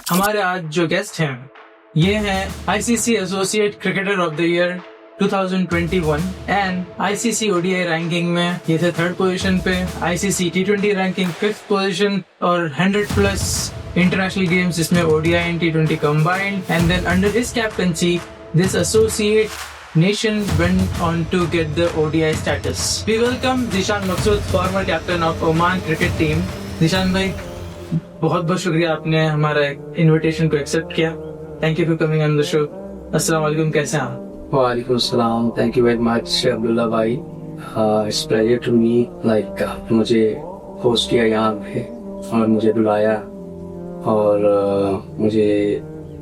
हमारे आज जो गेस्ट हैं ये हैं ICC associate cricketer of the year 2021 and ICC ODI ranking में ये थे 3rd पोजीशन पे, आईसीसी टी20 रैंकिंग 5th पोजीशन और 100 प्लस इंटरनेशनल गेम्स जिसमें ओडीआई एंड टी20 combined. And then under his captaincy this associate nation went on to get the ODI status. We welcome Zishan Maqsood, former captain of Oman cricket team. Zishan भाई, बहुत बहुत शुक्रिया आपने हमारा invitation को accept किया। Thank you for coming on the show. अस्सलाम वालेकुम, कैसे हैं आप? वालेकुम सलाम, thank you very much Abdullah भाई। इट्स प्लेजर टू मी आपने मुझे होस्ट किया यहाँ पे और मुझे बुलाया और मुझे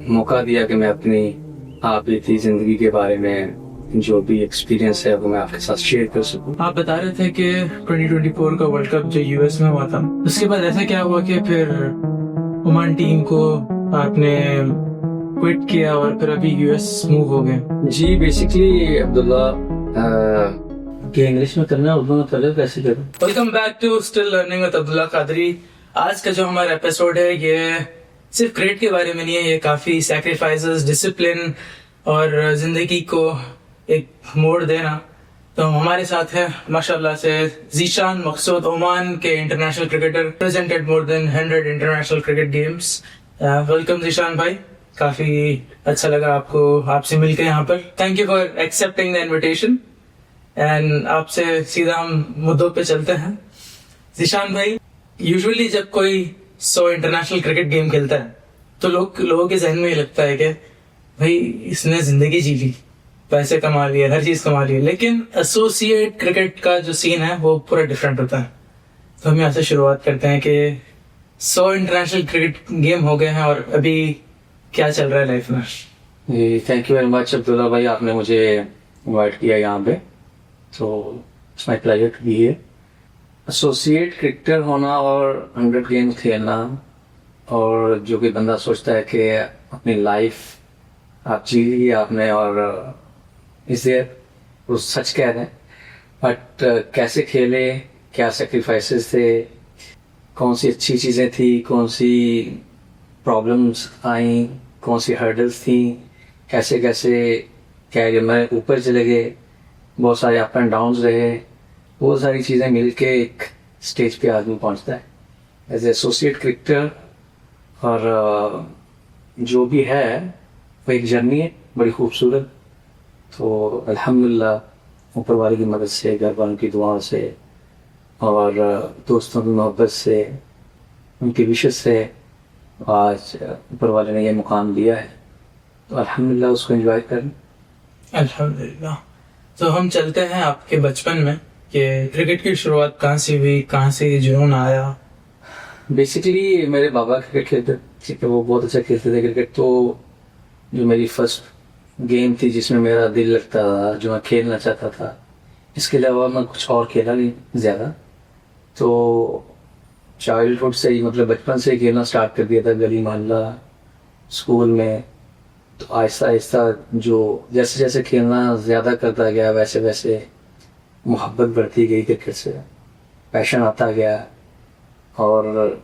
मौका दिया कि मैं अपनी आप बीती जिंदगी के बारे में जो भी एक्सपीरियंस है वो मैं आपके साथ शेयर कर सकूं। आप बता रहे थे कि 2024 का वर्ल्ड कप जो यूएस में हुआ था, उसके बाद ऐसा क्या हुआ कि फिर ओमान टीम को आपने क्विट किया और फिर अभी यूएस मूव हो गए? जी बेसिकली अब्दुल्ला कि इंग्लिश में करना उर्दू में कर कैसे करूं। Welcome back to still learning with Abdullah Qadri. आज का जो हमारा एपिसोड है ये सिर्फ क्रिकेट के बारे में नहीं है, ये काफी सैक्रिफाइसेस, डिसिप्लिन और जिंदगी को एक मोड़ देना। तो हमारे साथ है माशाल्लाह से ज़ीशान मकसूद, ओमान के international cricketer, presented more than 100 international cricket games. Welcome Zeeshan भाई, काफी अच्छा लगा आपसे मिलकर यहाँ पर। Thank you for accepting the invitation and आपसे सीधा हम मुद्दों पे चलते हैं। ज़ीशान भाई, यूजुअली जब कोई 100 इंटरनेशनल क्रिकेट गेम खेलता है तो लोगों के जहन में ये लगता है कि भाई इसने जिंदगी जी ली, पैसे कमा लिए, हर चीज कमा ली, लेकिन एसोसिएट क्रिकेट का जो सीन है वो पूरा डिफरेंट होता है। तो हम यहाँ से शुरुआत करते हैं कि 100 इंटरनेशनल क्रिकेट गेम हो गए हैं और अभी क्या चल रहा है लाइफ में? Thank you very much Abdullah भाई, आपने मुझे इनवाइट किया यहाँ पे, तो it's my pleasure to be here. Associate cricketer होना और 100 गेम खेलना, और जो कि बंदा सोचता है कि अपनी लाइफ आप जी ली आपने और इसे वो सच कह रहे हैं, बट कैसे खेले, क्या सेक्रीफाइसेस थे, कौन सी अच्छी चीज़ें थी, कौन सी प्रॉब्लम्स आई, कौन सी हर्डल्स थी, कैसे कैसे कैरियर में ऊपर चले गए, बहुत सारे अप एंड डाउन्स रहे, वो सारी चीज़ें मिलके एक स्टेज पे आदमी पहुंचता है एज एसोसिएट क्रिकेटर। और जो भी है वो एक जर्नी है बड़ी खूबसूरत। तो अल्हम्दुलिल्लाह ऊपर वाले की मदद से, घर वालों की दुआओं से और दोस्तों की मोहब्बत से, उनकी विशेष से आज ऊपर वाले ने ये मुकाम दिया है, तो अल्हम्दुलिल्लाह उसको एंजॉय करें। अल्हम्दुलिल्लाह। तो हम चलते हैं आपके बचपन में कि क्रिकेट की शुरुआत कहाँ से हुई, कहाँ से ये जुनून आया? बेसिकली मेरे बाबा क्रिकेट खेलते थे, वो बहुत अच्छा खेलते थे क्रिकेट। तो जो मेरी फर्स्ट गेम थी जिसमें मेरा दिल लगता था, जो मैं खेलना चाहता था, इसके अलावा मैं कुछ और खेला नहीं ज़्यादा। तो चाइल्डहुड से ही, मतलब बचपन से ही खेलना स्टार्ट कर दिया था, गली मोहल्ला स्कूल में। तो आहिस्ता आहिस्ता जो जैसे जैसे खेलना ज़्यादा करता गया वैसे वैसे मोहब्बत बढ़ती गई क्रिकेट से, पैशन आता गया और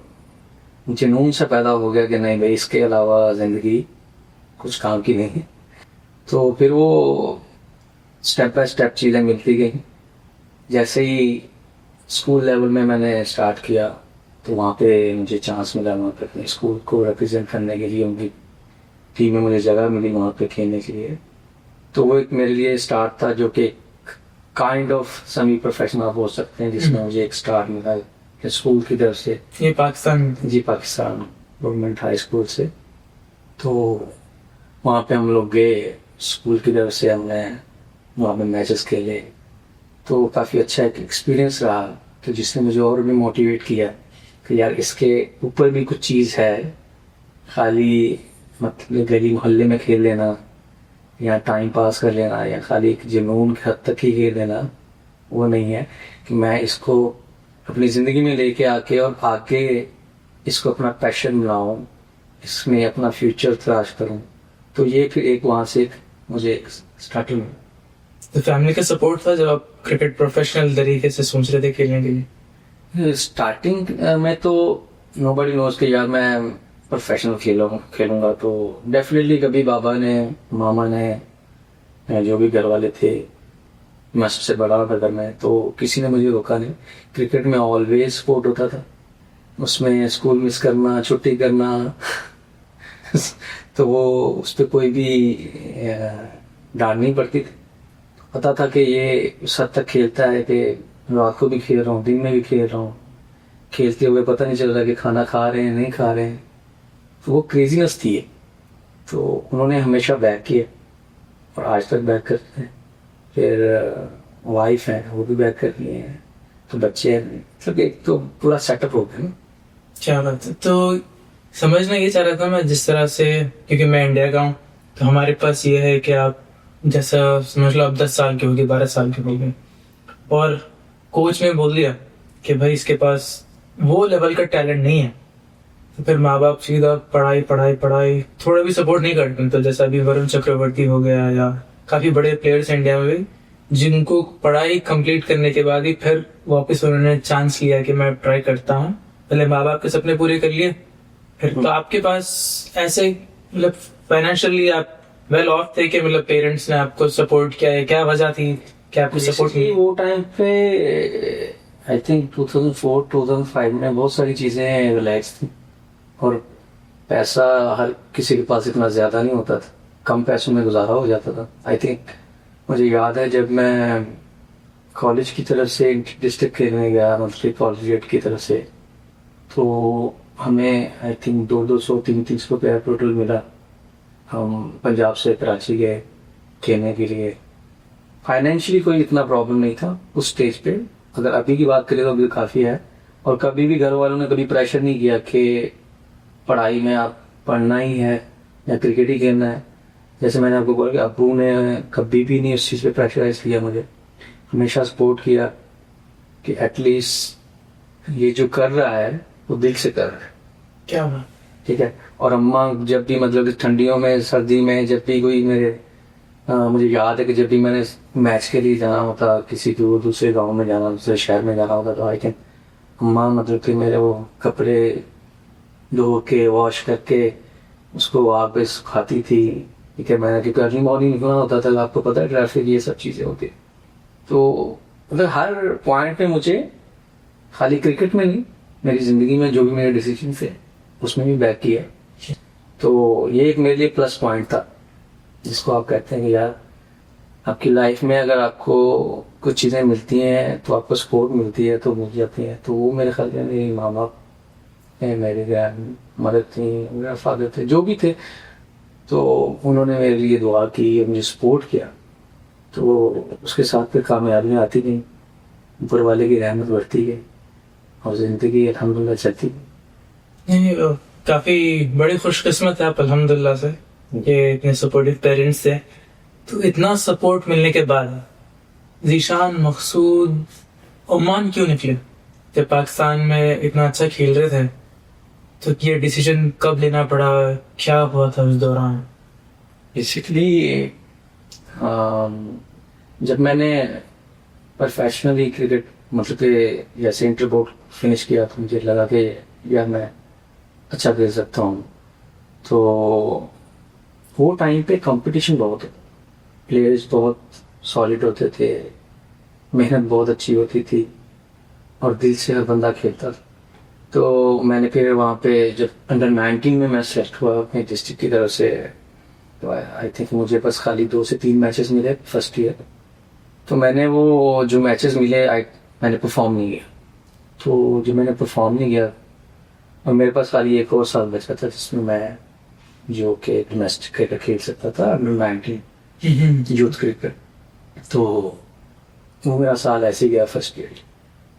जुनून से पैदा हो गया कि नहीं भाई इसके अलावा ज़िंदगी कुछ काम की नहीं है। तो फिर वो स्टेप बाय स्टेप चीज़ें मिलती गई। जैसे ही स्कूल लेवल में मैंने स्टार्ट किया तो वहाँ पे मुझे चांस मिला, वहाँ पे अपने स्कूल को रिप्रेजेंट करने के लिए उनकी टीम में मुझे जगह मिली वहाँ पे खेलने के लिए। तो वो एक मेरे लिए स्टार्ट था जो कि काइंड ऑफ सेमी प्रोफेशनल आप बोल सकते हैं, जिसमें मुझे एक स्टार्ट मिला स्कूल की तरफ से। ये पाकिस्तान? जी, पाकिस्तान गवर्नमेंट हाई स्कूल से। तो वहाँ पे हम लोग गए स्कूल की तरफ से, हमने वहाँ पे मैचेस खेले, तो काफ़ी अच्छा एक एक्सपीरियंस रहा। तो जिसने मुझे और भी मोटिवेट किया कि यार इसके ऊपर भी कुछ चीज़ है, खाली मतलब गली मोहल्ले में खेल लेना या टाइम पास कर लेना या खाली एक जुनून के हद तक ही खेल लेना वो नहीं है, कि मैं इसको अपनी ज़िंदगी में लेके आके और आके इसको अपना पैशन बनाऊँ, इसमें अपना फ्यूचर तलाश करूँ। तो ये फिर एक वहाँ से मुझे स्टार्टिंग में तो फैमिली का सपोर्ट था जब आप क्रिकेट प्रोफेशनल तरीके से सोच रहे थे खेलने के लिए? स्टार्टिंग में तो नोबडी नोज के यार मैं प्रोफेशनल खेलूंगा तो डेफिनेटली कभी बाबा ने, मामा ने, या जो भी घर वाले थे, मैं सबसे बड़ा था घर में, तो किसी ने मुझे रोका नहीं। क्रिकेट में ऑलवेज स्पोर्ट होता था, उसमें स्कूल मिस करना, छुट्टी करना तो वो उस पर कोई भी डांट नहीं पड़ती थी। पता था कि ये उस हद तक खेलता है कि रात को भी खेल रहा हूँ, दिन में भी खेल रहा हूँ, खेलते हुए पता नहीं चल रहा कि खाना खा रहे हैं नहीं खा रहे हैं। तो वो क्रेजीनेस थी। तो उन्होंने हमेशा बैक किया और आज तक बैक करते हैं। फिर वाइफ है, वो भी बैक कर रही हैं, तो बच्चे हैं, सब एक तो पूरा सेटअप हो गया ना। क्या बात है। तो समझना ये चाह रहा था मैं, जिस तरह से, क्योंकि मैं इंडिया का हूँ, तो हमारे पास ये है कि आप जैसा समझ लो आप 10 साल के हो गए, 12 साल के हो गए, और कोच ने बोल दिया कि भाई इसके पास वो लेवल का टैलेंट नहीं है, तो फिर माँ बाप सीधा पढ़ाई पढ़ाई पढ़ाई, थोड़ा भी सपोर्ट नहीं करते। तो जैसा अभी वरुण चक्रवर्ती हो गया, या काफी बड़े प्लेयर्स इंडिया में भी, जिनको पढ़ाई कंप्लीट करने के बाद ही फिर वापस उन्होंने चांस लिया कि मैं ट्राई करता हूँ। पहले माँ बाप के सपने पूरे कर लिए, फिर तो आपके पास ऐसे मतलब फाइनेंशियली आप वेल ऑफ थे कि मतलब पेरेंट्स ने आपको सपोर्ट किया है? क्या वजह थी कि आपको सपोर्ट Basically, वो टाइम पे आई थिंक 2004-2005 में बहुत सारी चीजें रिलैक्स थी और पैसा हर किसी के पास इतना ज्यादा नहीं होता था, कम पैसों में गुजारा हो जाता था। आई थिंक मुझे याद है जब मैं कॉलेज की तरफ से डिस्ट्रिक्ट खेलने गया, मतलब कॉलेजिएट की तरफ से, तो हमें आई थिंक 200-300 रुपया टोटल मिला। हम पंजाब से कराची गए खेलने के लिए। फाइनेंशियली कोई इतना प्रॉब्लम नहीं था उस स्टेज पे। अगर अभी की बात करें तो अभी काफी है, और कभी भी घर वालों ने कभी प्रेशर नहीं किया कि पढ़ाई में आप पढ़ना ही है या क्रिकेट ही खेलना है। जैसे मैंने आपको बोला कि अब्बू ने कभी भी नहीं उस चीज पे प्रेशराइज किया, मुझे हमेशा सपोर्ट किया कि एटलीस्ट ये जो कर रहा है वो दिल से कर रहा है। क्या बात। ठीक है। और अम्मा जब भी मतलब ठंडियों में, सर्दी में, जब भी कोई मेरे मुझे याद है कि जब भी मैंने मैच के लिए जाना होता, किसी दूसरे गांव में जाना, दूसरे शहर में जाना होता, तो आई थिंक अम्मा मतलब कि मेरे वो कपड़े धो के वॉश करके उसको आग पे सुखाती थी। ठीक है। मैंने क्योंकि अर्ली मॉर्निंग निकलना होता था, आपको पता है ट्रैफिक, ये सब चीजें होती है। तो मतलब हर पॉइंट पे मुझे, खाली क्रिकेट में नहीं, मेरी जिंदगी में जो भी मेरे डिसीजन थे उसमें भी बैक किया। तो ये एक मेरे लिए प्लस पॉइंट था, जिसको आप कहते हैं कि यार आपकी लाइफ में अगर आपको कुछ चीजें मिलती हैं तो आपको सपोर्ट मिलती है तो मिल जाती है। तो वो मेरे ख्याल में मेरे माँ बाप, मेरे ग्रैंड मदर थी, मेरा फादर थे, जो भी थे, तो उन्होंने मेरे लिए दुआ की, मुझे सपोर्ट किया। तो उसके साथ फिर कामयाबियाँ आती गई, ऊपर वाले की रहमत बढ़ती गई और जिंदगी अल्हम्दुलिल्लाह चलती गई। नहीं, काफी बड़ी खुशकिस्मत है आप अल्हम्दुलिल्लाह से, ये इतने सपोर्टिव पेरेंट्स थे। तो इतना सपोर्ट मिलने के बाद ज़ीशान, मकसूद ओमान क्यों निकले? जब पाकिस्तान में इतना अच्छा खेल रहे थे, तो ये डिसीजन कब लेना पड़ा? क्या हुआ था उस दौरान? बेसिकली जब मैंने प्रोफेशनली क्रिकेट मतलब कि जैसे इंटर बोर्ड फिनिश किया, तो मुझे लगा कि यार मैं अच्छा खेल सकता हूँ। तो वो टाइम पे कंपटीशन बहुत है, प्लेयर्स बहुत सॉलिड होते थे, मेहनत बहुत अच्छी होती थी और दिल से हर बंदा खेलता था। तो मैंने फिर वहाँ पे जब अंडर 19 में मैं सेलेक्ट हुआ अपने डिस्ट्रिक्ट की तरफ से, तो आई थिंक मुझे बस खाली 2 से 3 मैचेस मिले फर्स्ट ईयर। तो मैंने वो जो मैचेस मिले मैंने परफॉर्म नहीं किया। तो जब मैंने परफॉर्म नहीं किया और मेरे पास खाली 1 और साल बचा था जिसमें मैं जो कि डोमेस्टिक क्रिकेट खेल सकता था, अंडर 19 यूथ क्रिकेट, तो वो मेरा साल ऐसे ही गया फर्स्ट ईयर।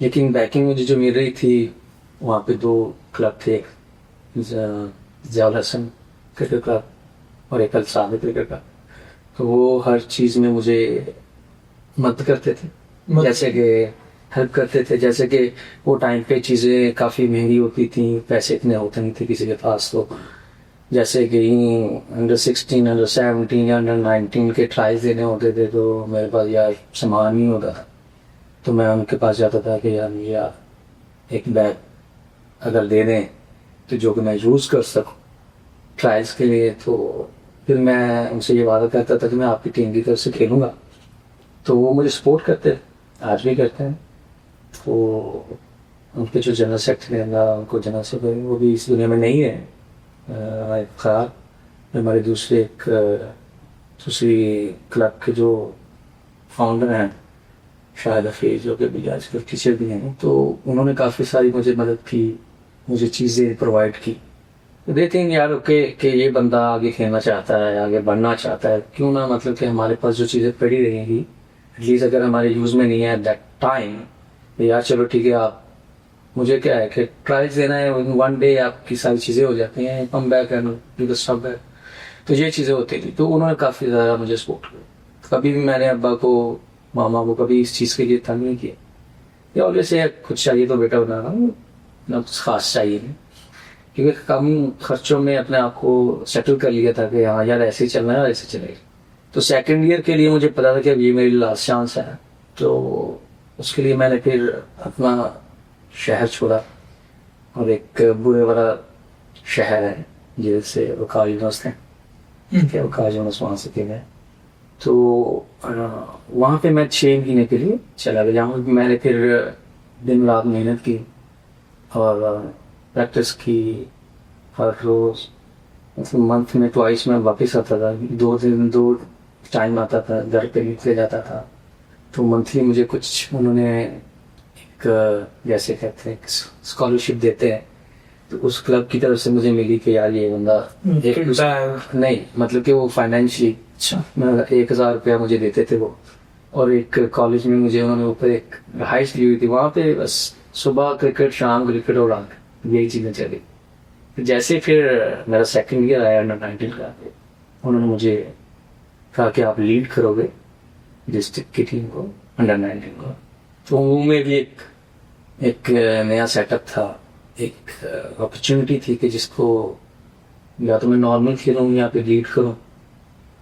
लेकिन बैकिंग मुझे जो मिल रही थी, वहाँ पे 2 क्लब थे, ज़ियाउल हसन क्रिकेट क्लब और एक अल-साद क्रिकेट क्लब। तो वो हर चीज़ में मुझे मदद करते थे, जैसे कि हेल्प करते थे। जैसे कि वो टाइम पे चीज़ें काफ़ी महंगी होती थी, पैसे इतने होते नहीं थे किसी के पास। तो जैसे कि अंडर 16, अंडर 17 या अंडर 19 के ट्रायल्स देने होते थे, तो मेरे पास यार सामान नहीं होता था। तो मैं उनके पास जाता था कि यार मुझे एक बैग अगर दे दें तो जो कि मैं यूज़ कर सकूँ। ट्रायल्स के लिए। तो फिर मैं उनसे ये वादा करता था कि मैं आपकी टीम की तरफ से खेलूँगा, तो वो मुझे सपोर्ट करते, आज भी करते हैं। तो उनके जो जनरल सेक्रेटरी हैं, अल्लाह उनको जनरल सेक्रेटरी, वो भी इस दुनिया में नहीं है। ख़राब हमारे दूसरे दूसरी क्लब के जो फाउंडर हैं शाहिद हफीज़, जो कि भी आजकल टीचर भी हैं, तो उन्होंने काफ़ी सारी मुझे मदद की, मुझे चीज़ें प्रोवाइड की। तो दे थिंक यार कि ये बंदा आगे खेलना चाहता है, आगे बढ़ना चाहता है, क्यों ना मतलब कि हमारे पास जो चीज़ें पड़ी रहेंगी, एटलीस्ट अगर हमारे यूज़ में नहीं है एट दैट टाइम, तो यार चलो ठीक है, आप मुझे क्या है कि ट्रायल्स देना है, वन डे आपकी सारी चीज़ें हो जाती हैं, come back and do the stuff back. तो ये चीज़ें होती थी, तो उन्होंने काफ़ी ज़्यादा मुझे सपोर्ट किया। कभी भी मैंने अब्बा को, मामा को कभी इस चीज़ के लिए तंग नहीं किया। ये ऑलवेज है, कुछ चाहिए तो बेटा बना रहा हूँ, ना कुछ खास चाहिए नहीं, क्योंकि कम खर्चों में अपने आप को सेटल कर लिया था कि हाँ यार ऐसे ही चलना है, ऐसे चलेगा। तो सेकेंड ईयर के लिए मुझे पता था कि अब ये मेरी लास्ट चांस है, तो उसके लिए मैंने फिर अपना शहर छोड़ा, और एक बुरे वाला शहर है जैसे वकाल यूनिवर्स है, वकाल यूनिवर्स, वहाँ से थे मैं। तो वहाँ पे मैं 6 महीने के लिए चला गया, जहाँ मैंने फिर दिन रात मेहनत की और प्रैक्टिस की हर रोज़। मतलब मंथ में ट्वाइस मैं वापस आता था, 2 टाइम आता था, घर पे निकले जाता था। तो मंथली मुझे कुछ उन्होंने एक जैसे कहते हैं स्कॉलरशिप देते हैं, तो उस क्लब की तरफ से मुझे मिली कि यार ये बंदा नहीं, मतलब कि वो फाइनेंशियली 1000 रुपया मुझे देते थे वो, और एक कॉलेज में मुझे उन्होंने ऊपर एक हाइस्ट ली हुई थी, वहाँ पे बस सुबह क्रिकेट, शाम क्रिकेट और रात, यही चीज़ें चली। जैसे फिर मेरा सेकंड ईयर आया अंडर-19 का, उन्होंने मुझे कहा कि आप लीड करोगे डिस्ट्रिक्ट की टीम को, अंडर-19 को। तो वो में भी एक नया सेटअप था, एक अपॉर्चुनिटी थी कि जिसको या तो मैं नॉर्मल खेलूँ या फिर लीड करूँ।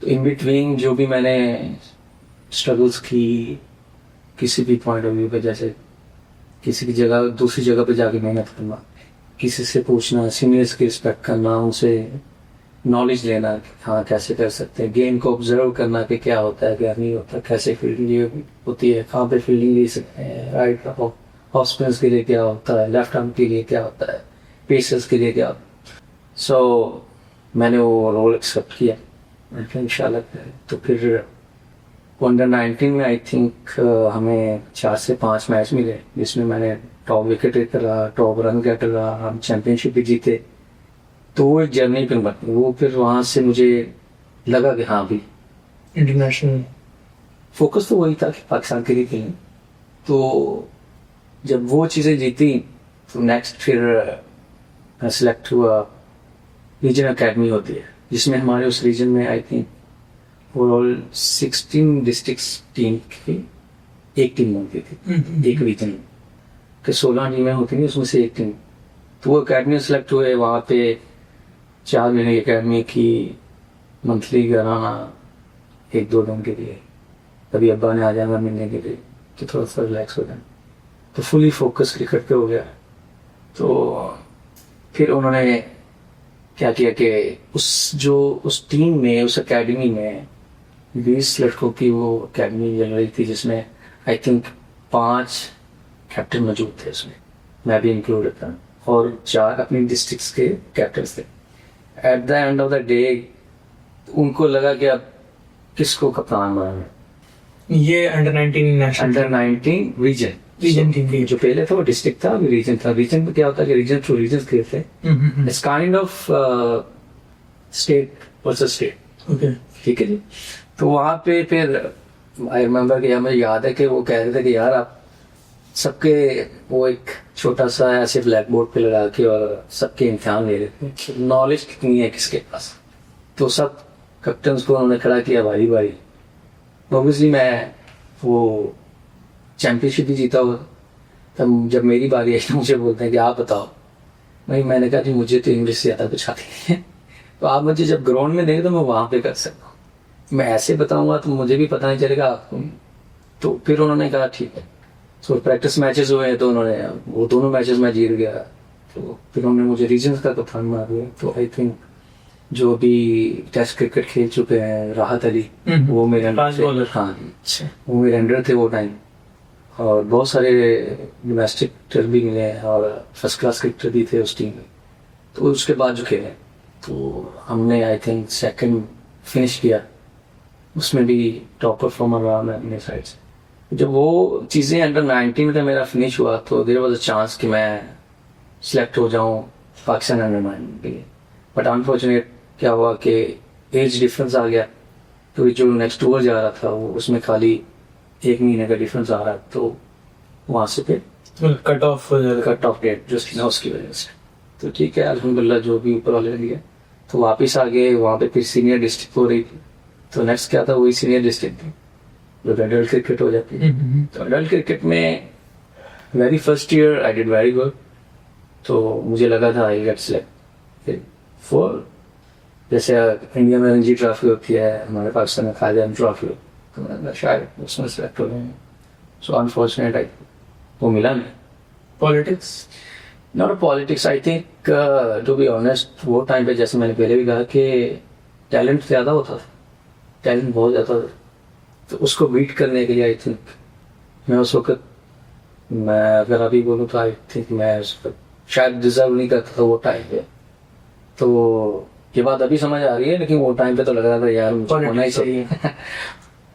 तो इन बिटवीन जो भी मैंने स्ट्रगल्स की किसी भी पॉइंट ऑफ व्यू पे, जैसे किसी की जगह दूसरी जगह पे जाके मेहनत करना, किसी से पूछना, सीनियर्स की रिस्पेक्ट करना, उनसे नॉलेज लेना हाँ कैसे कर सकते हैं, गेम को ऑब्जर्व करना कि क्या होता है क्या नहीं होता, कैसे फील्डिंग होती है, कहाँ पे फील्डिंग ले सकते हैं, राइट ऑफ स्पिनर्स के लिए क्या होता है, लेफ्ट आर्म के लिए क्या होता है, पेसर्स के लिए क्या। सो मैंने वो रोल एक्सेप्ट किया इंशाल्लाह। तो फिर अंडर-19 में आई थिंक हमें 4 से 5 मैच मिले, जिसमें मैंने टॉप विकेट टेकर रहा, टॉप रन गेटर रहा, हम चैंपियनशिप भी जीते। तो वो एक जर्नी फिर बनी, वो फिर वहाँ से मुझे लगा कि हाँ भी इंटरनेशनल फोकस तो वही था कि पाकिस्तान के लिए खेलें। तो जब वो चीज़ें जीती तो नेक्स्ट फिर सेलेक्ट हुआ, रीजन अकेडमी होती है जिसमें हमारे उस रीजन में I think overall 16 districts team की एक टीम बनती थी, एक रीजन के 16 टीमें होती थी, उसमें से एक टीम। तो वो अकेडमी सेलेक्ट हुए, वहाँ पे 4 महीने की अकेडमी की, मंथली घर आना 1-2 दिन के लिए, कभी अब्बा ने आ जाना मिलने के लिए तो थोड़ा सा रिलैक्स हो जाए। तो फुली फोकस क्रिकेट पे हो गया। तो फिर उन्होंने क्या किया कि उस टीम में, उस एकेडमी में 20 लड़कों की वो एकेडमी चल रही थी, जिसमें आई थिंक 5 कैप्टन मौजूद थे, उसमें मैं भी इंक्लूडेड था, और 4 अपनी डिस्ट्रिक्ट्स के कैप्टन्स थे। At the end of the day उनको लगा कि अब किसको कप्तान बनाना है। ये अंडर-19 रीजन टीम जो पहले था वो डिस्ट्रिक्ट था, अभी रीजन था। रीजन में क्या होता है कि रीजन थ्रू रीजन खेलते हैं, it's kind of state versus state. Okay, ठीक है जी। तो वहाँ पे फिर आई रिमेम्बर कि मुझे याद है कि वो कह रहे थे कि यार आप सबके वो एक छोटा सा ऐसे ब्लैक बोर्ड पे लगा के और सबके इम्तिहान ले रहे थे, नॉलेज कितनी है किसके पास। तो सब कैप्टन्स को उन्होंने खड़ा किया बारी बारी। ऑब्वियसली मैं वो चैंपियनशिप भी जीता हुआ, तब जब मेरी बारी आई तो मुझे बोलते हैं कि आप बताओ। भाई मैंने कहा कि मुझे तो इंग्लिश से ज़्यादा कुछ आती नहीं है, तो आप मुझे जब ग्राउंड में देंगे तो मैं वहाँ पे कर सकता हूँ, मैं ऐसे बताऊँगा तो मुझे भी पता नहीं चलेगा आपको। तो फिर उन्होंने कहा ठीक है। तो प्रैक्टिस मैचेस हुए तो उन्होंने वो दोनों मैचेस में जीत गया, तो फिर उन्होंने मुझे रीजन का कप्तान बना दिया। तो आई थिंक जो भी टेस्ट क्रिकेट खेल चुके हैं, राहत अली, वो मेरे अंडर फास्ट थे। बॉलर। हाँ, अच्छा। वो मेरे अंडर थे वो टाइम। और बहुत सारे डोमेस्टिक क्रिकेटर भी मिले हैं और फर्स्ट क्लास क्रिकेटर भी थे उस टीम में। तो उसके बाद जो खेले तो हमने आई थिंक सेकंड फिनिश किया, उसमें भी टॉप परफॉर्मर रहा मैं अपने साइड से। जब वो चीज़ें अंडर 19 में मेरा फिनिश हुआ तो देयर वाज अ चांस कि मैं सिलेक्ट हो जाऊं पाकिस्तान अंडर 19 के लिए। बट अनफॉर्चुनेट क्या हुआ कि एज डिफरेंस आ गया, तो जो नेक्स्ट ओवर जा रहा था वो उसमें खाली 1 महीने का डिफरेंस आ रहा, तो वहाँ से फिर कट ऑफ हो जाएगा। कट ऑफ डेट जो थी ना उसकी वजह से। तो ठीक है, अल्हम्दुलिल्लाह जो भी ऊपर वाले लगे। तो वापस आ गए, वहाँ पे फिर सीनियर डिस्ट्रिक्ट हो रही थी। तो नेक्स्ट क्या था, वही सीनियर डिस्ट्रिक्ट थी जो एडल्ट क्रिकेट हो जाती है। तो एडल्ट क्रिकेट में very first year I did very good. तो मुझे लगा था आई गेट सिलेक्ट फॉर, जैसे इंडिया में रणजी ट्रॉफी होती है, हमारे पाकिस्तान में खालिद ट्रॉफी, तो मैंने शायद उसमें सिलेक्ट हो गए। सो अनफॉर्चुनेट आई, वो मिला नहीं। Politics. Not politics, I think to be honest वो टाइम पे जैसे मैंने पहले भी कहा कि टैलेंट ज़्यादा होता था, टैलेंट बहुत ज़्यादा था। तो उसको बीट करने के लिए आई थिंक मैं उस वक्त, मैं अगर अभी बोलूँ तो आई थिंक मैं उस वक्त शायद डिजर्व नहीं करता था वो टाइम पे। तो ये बात अभी समझ आ रही है, लेकिन वो टाइम पे तो लग रहा था यार मुझे होना ही चाहिए।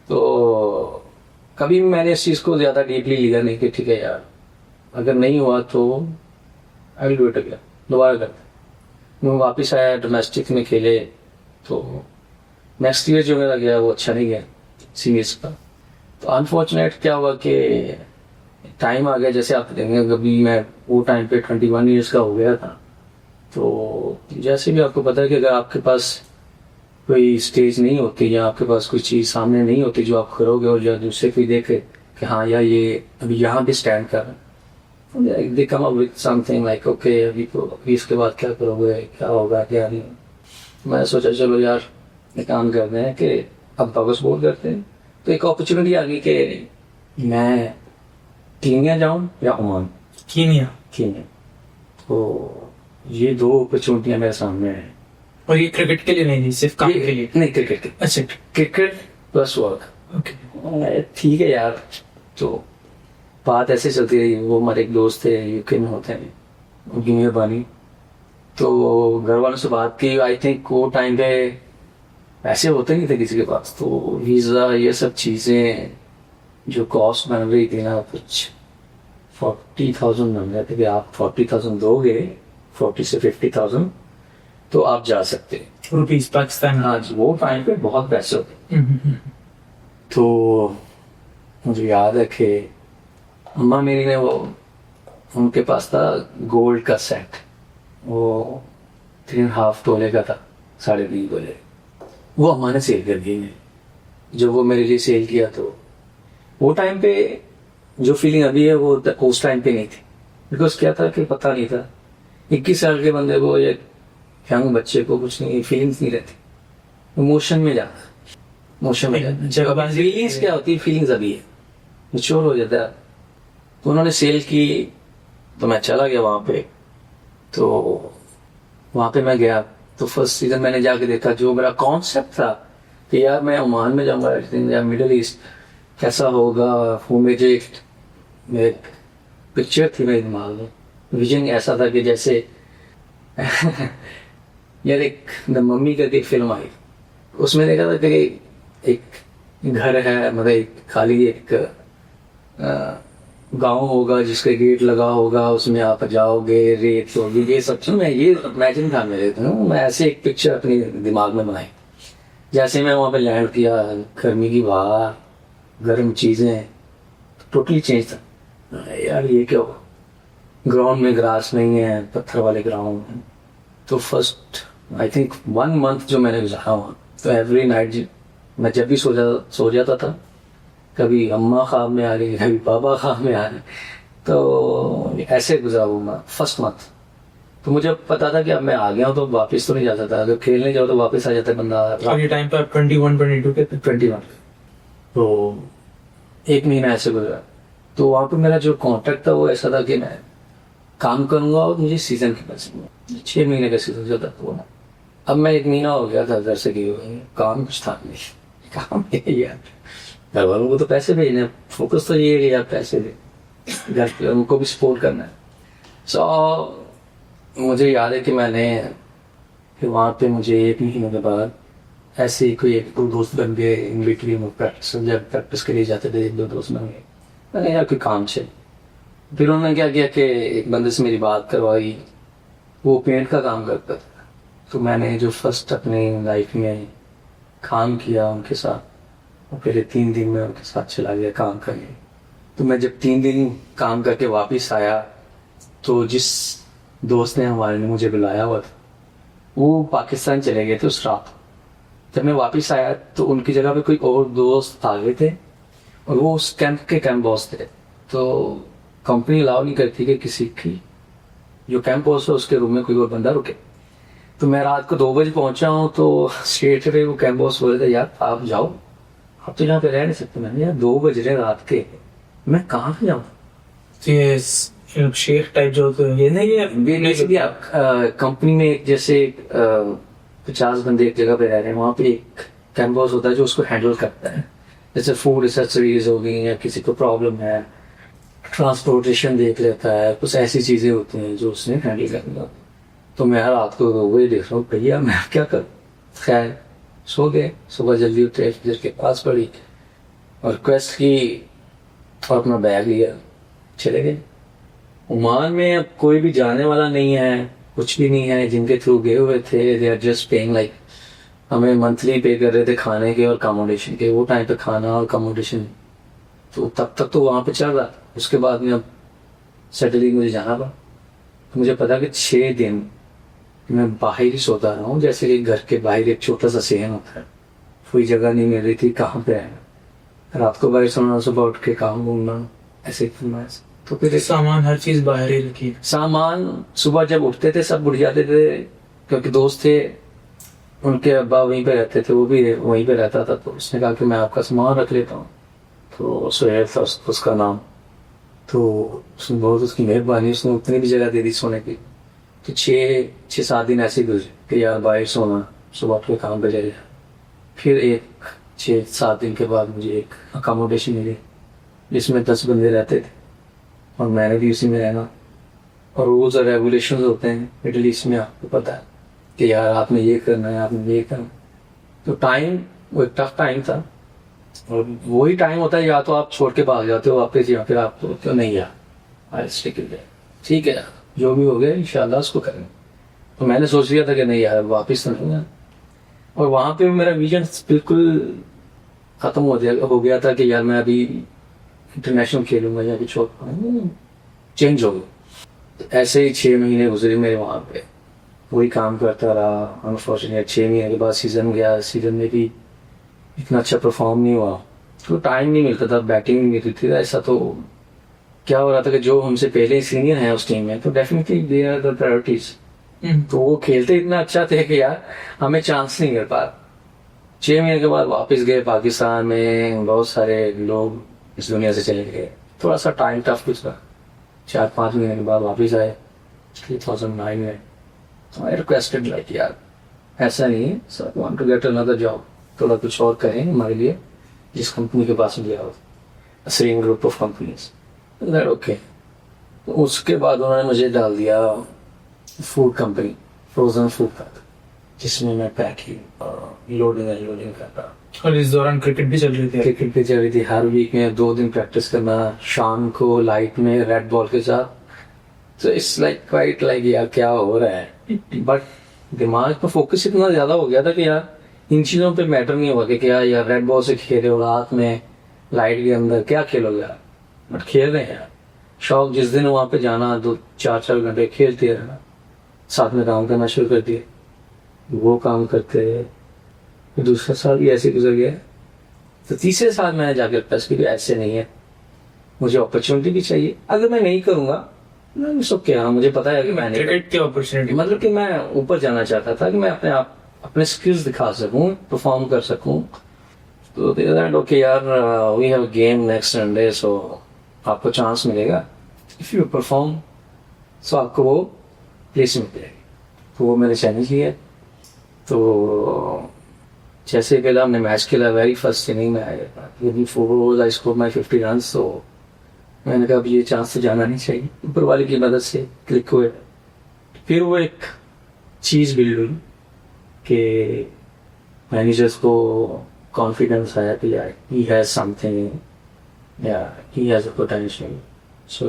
तो कभी मैंने इस चीज़ को ज़्यादा डीपली लिया नहीं कि ठीक है यार अगर नहीं हुआ तो I will do it again, दोबारा करते। मैं वापस आया, डोमेस्टिक में खेले, तो नेक्स्ट ईयर जो मेरा गया वो अच्छा नहीं गया सीरीज का। तो अनफॉर्चुनेट क्या हुआ कि टाइम आ गया, जैसे आप देखेंगे कभी मैं वो टाइम पे 21 ईयर्स का हो गया था। तो जैसे भी आपको पता है कि अगर आपके पास कोई स्टेज नहीं होती या आपके पास कोई चीज़ सामने नहीं होती जो आप करोगे और जो दूसरे कोई देखे कि हाँ यार ये अभी यहाँ भी स्टैंड कर रहा है, they come up with something like okay अभी इसके बाद क्या करोगे, क्या होगा क्या नहीं। मैं सोचा चलो यार एक काम करते हैं कि अब वापस बोल करते हैं। तो एक अपॉर्चुनिटी आ गई कि मैं कीनिया जाऊं या ओमान। कीनिया। तो ये 2 अपॉर्चुनिटियां मेरे सामने हैं। और ये क्रिकेट के लिए नहीं थी, सिर्फ काम के लिए? नहीं, क्रिकेट। अच्छा। Cricket plus work. ओके। ठीक है यार। तो बात ऐसे चलती रही। वो हमारे एक दोस्त थे यूके में होते हैं, उनकी मेहरबानी। तो घर वालों से बात की, आई थिंक वो टाइम पे पैसे होते नहीं थे किसी के पास, तो वीज़ा ये सब चीज़ें जो कॉस्ट बन रही थी ना, कुछ 40,000 बन रहे थे कि आप 40,000 दोगे, 40 से 50,000 तो आप जा सकते हैं रुपीस पाकिस्तान। हाँ जी, वो टाइम पे बहुत पैसे होते। तो मुझे याद है कि अम्मा मेरी ने वो, उनके पास था गोल्ड का सेट, वो 3.5 तोले का था, 3.5 तोले। वो अम्मा ने सेल कर दिए। जब वो मेरे लिए सेल किया तो वो टाइम पे जो फीलिंग अभी है वो उस टाइम पे नहीं थी। बिकॉज क्या था कि पता नहीं था, 21 साल के बंदे को या यंग बच्चे को कुछ नहीं, फीलिंग्स नहीं रहती, इमोशन में जाता, इमोशन में जाता। जब फीलिंग्स क्या होती है, फीलिंग्स अभी है, मैच्योर हो जाता है। तो उन्होंने सेल की तो मैं चला गया वहाँ पे। तो वहाँ पे मैं गया तो फर्स्ट सीजन मैंने जाके देखा, जो मेरा कॉन्सेप्ट था कि यार मैं ओमान में जाऊँगा या मिडिल ईस्ट कैसा होगा, वो मुझे एक पिक्चर थी मेरे दिमाग में, विजन ऐसा था कि जैसे यार एक द मम्मी करके एक फिल्म आई, उसमें देखा था कि एक घर है, मतलब एक खाली एक गांव होगा जिसका गेट लगा होगा, उसमें आप जाओगे, रेत होगी, ये सब चीज मैं ये इमेजिन था मेरे तो मैं ऐसे एक पिक्चर अपने दिमाग में बनाई। जैसे मैं वहाँ पे लैंड किया, गर्मी की बाहर गर्म चीजें, टोटली चेंज था यार। ये क्या हुआ, ग्राउंड में ग्रास नहीं है, पत्थर वाले ग्राउंड। तो फर्स्ट आई थिंक 1 मंथ जो मैंने गुजारा हुआ, तो एवरी नाइट मैं जब भी सो जाता था, कभी अम्मा ख्वाब में आ रही, कभी पापा ख्वाब में आ रहे, तो ऐसे गुजारूंगा फर्स्ट मंथ। तो मुझे पता था कि अब मैं आ गया हूँ तो वापस तो नहीं जा सकता, अगर खेलने जाओ तो वापस आ जाता है बंदा। और ये टाइम पे आप 21-22 के थे? 21। तो 1 महीना ऐसे गुजरा। तो वहाँ पे मेरा जो कॉन्ट्रैक्ट था वो ऐसा था कि मैं काम करूंगा और मुझे सीजन के पैसे 6 महीने का सीजन चलता था वो। अब मैं 1 महीना हो गया था घर से गए हुए, काम कुछ था नहीं, काम है यार, घर वालों को तो पैसे भेजने, फोकस तो ये है कि यार पैसे दे, घर पे उनको भी सपोर्ट करना है। सो मुझे याद है कि मैंने फिर वहाँ पे मुझे 1 महीने के बाद ऐसे ही कोई 1-2 दोस्त बन गए इन बिटवीन प्रैक्टिस, जब प्रैक्टिस के लिए जाते थे 1-2 दोस्त बन गए, मैंने यार कोई काम से, फिर उन्होंने क्या किया कि एक बंदे से मेरी बात करवाई, वो पेंट का काम करता था। तो मैंने जो फर्स्ट अपनी लाइफ में काम किया उनके साथ, और फिर 3 दिन में उनके साथ चला गया काम करने। तो मैं जब 3 दिन काम करके वापस आया, तो जिस दोस्त ने हमारे ने मुझे बुलाया हुआ था वो पाकिस्तान चले गए थे उस रात। जब मैं वापस आया तो उनकी जगह पे कोई और दोस्त आ गए थे, और वो उस कैंप बॉस थे। तो कंपनी अलाउ नहीं करती कि किसी की जो कैंप बॉस है उसके रूम में कोई और बंदा रुके। तो मैं रात को 2 बजे पहुंचा हूँ, तो स्ट्रेट अवे वो कैंप बॉस बोले थे यार आप जाओ, आप तो यहाँ पे रह नहीं सकते। मैंने यार 2 बज रहे रात के, मैं कहाँ पे जाऊँ? शेख टाइप जो होते हैं ये नहीं है, बेसिकली आप कंपनी में एक जैसे 50 बंदे एक जगह पे रह रहे हैं, वहाँ पे एक कैंप बॉस होता है जो उसको हैंडल करता है। जैसे फूड एक्सेसरीज हो गई, या किसी को प्रॉब्लम है, ट्रांसपोर्टेशन देख लेता है, कुछ ऐसी चीजें होती हैं जो उसने हैंडल करना। तो मैं रात को वही देख रहा हूँ, भैया मैं क्या करूँ। खैर सो गए, सुबह जल्दी उठे, फजर के पास पड़ी और रिक्वेस्ट की और अपना बैग लिया, चले गए। ओमान में अब कोई भी जाने वाला नहीं है, कुछ भी नहीं है। जिनके थ्रू गए हुए थे they are just paying, like हमें मंथली पे कर रहे थे खाने के और अकोमोडेशन के। वो टाइम पे खाना और अकोमोडेशन तो तब तक तो वहाँ पे चल रहा था। उसके बाद में अब सैटरडे मुझे जाना पड़ा। तो मुझे पता कि 6 दिन मैं बाहर ही सोता रहा हूँ, जैसे कि घर के बाहर एक छोटा सा सहन होता है। कोई जगह नहीं मिल रही थी कहाँ पे है, रात को बाहर सोना, सुबह उठ के काम घूमना, ऐसे करना। तो फिर सामान हर चीज बाहर ही रखी। सामान सुबह जब उठते थे सब उठ जाते थे, क्योंकि दोस्त थे उनके अब्बा वहीं पे रहते थे, वो भी वहीं पे रहता था। तो उसने कहा कि मैं आपका सामान रख लेता हूँ। तो सुहेल था उसका नाम। तो उसने बहुत उसकी मेहरबानी, उसने उतनी भी जगह दे दी सोने की। तो 6-7 दिन ऐसे गुजरे कि यार बाहर सोना, सुबह उठ के काम पे जाए। फिर 6-7 दिन के बाद मुझे एक अकोमोडेशन मिली जिसमें 10 बंदे रहते थे और मैंने भी उसी में रहना। और रूल्स और रेगुलेशन होते हैं मिडिल ईस्ट में, आपको पता है कि यार आपने ये करना है, आपने ये करना। तो टाइम वो एक टफ टाइम था, और वही टाइम होता है या तो आप छोड़ के भाग जाते हो वापस, या फिर आप तो नहीं यार ठीक है जो भी हो गया इंशाल्लाह उसको करेंगे। तो मैंने सोच लिया था कि नहीं यार वापस तो नहीं है। और वहाँ पे मेरा विजन बिल्कुल खत्म हो गया था कि यार मैं अभी इंटरनेशनल खेलूंगा या कुछ और, चेंज हो गया। तो ऐसे ही 6 महीने गुजरे मेरे वहाँ पे, वही काम करता रहा। अनफॉर्चुनेट 6 महीने के बाद सीजन गया, सीजन में भी इतना अच्छा परफॉर्म नहीं हुआ, तो टाइम नहीं मिलता था, बैटिंग नहीं मिलती थी। ऐसा तो क्या हो रहा था कि जो हमसे पहले सीनियर हैं उस टीम में, तो definitely they are the priorities. तो वो खेलते इतना अच्छा थे कि यार हमें चांस नहीं मिल पा। 6 महीने के बाद वापस गए पाकिस्तान में, बहुत सारे लोग इस दुनिया से चले गए, थोड़ा सा टाइम टफ गुजरा। 4-5 महीने के बाद वापस आए 2009 में। तो आई रिक्वेस्टेड लाइक यार ऐसा नहीं है, sir want to get another job, थोड़ा कुछ और करें हमारे लिए, जिस कंपनी के पास गया हो, same group of companies. Okay. तो उसके बाद उन्होंने मुझे डाल दिया फूड कंपनी, फ्रोजन फूड का, जिसमें मैं पैकिंग लोडिंग अनलोडिंग करता। और इस दौरान क्रिकेट भी चल रही थी। क्रिकेट भी चल रही थी, हर वीक में 2 दिन प्रैक्टिस करना, शाम को लाइट में रेड बॉल के साथ। तो इट्स लाइक क्वाइट लाइक यार क्या हो रहा है। बट दिमाग पर फोकस इतना ज्यादा हो गया था कि यार इन चीजों पे मैटर नहीं होगा कि यार रेड बॉल से खेल रहे हो रात में लाइट के अंदर, क्या खेलोगे यार, बट खेल रहे हैं यार। शौक जिस दिन वहां पे जाना 2-4 घंटे खेलते रहना, साथ में काम करना शुरू कर दिए। वो काम करते फिर दूसरा साल भी ऐसे गुजर गया। तो तीसरे साल मैंने जाकर प्लस की ऐसे नहीं है, मुझे अपॉर्चुनिटी भी चाहिए। अगर मैं नहीं करूंगा क्या, मुझे पता है कि मैंने क्रिकेट की अपॉर्चुनिटी, मतलब कि मैं ऊपर जाना चाहता था कि मैं अपने स्किल्स दिखा सकूं, परफॉर्म कर सकूं। तो ओके यार we have game next Sunday, so आपको चांस मिलेगा, इफ यू परफॉर्म सो आपको वो प्लेसमेंट मिलेगी। तो वो मैंने चैलेंज लिया, तो जैसे पहले हमने मैच खेला, वेरी फर्स्ट इनिंग में आया 4 overs I score my 50 run. तो मैंने कहा अब ये चांस तो जाना नहीं चाहिए, ऊपर वाले की मदद से क्लिक हुए। फिर वो एक चीज़ बिल्ड हुई कि मैनेजर्स को कॉन्फिडेंस आया कि यार ही हैज़ समथिंग या he has a potential. So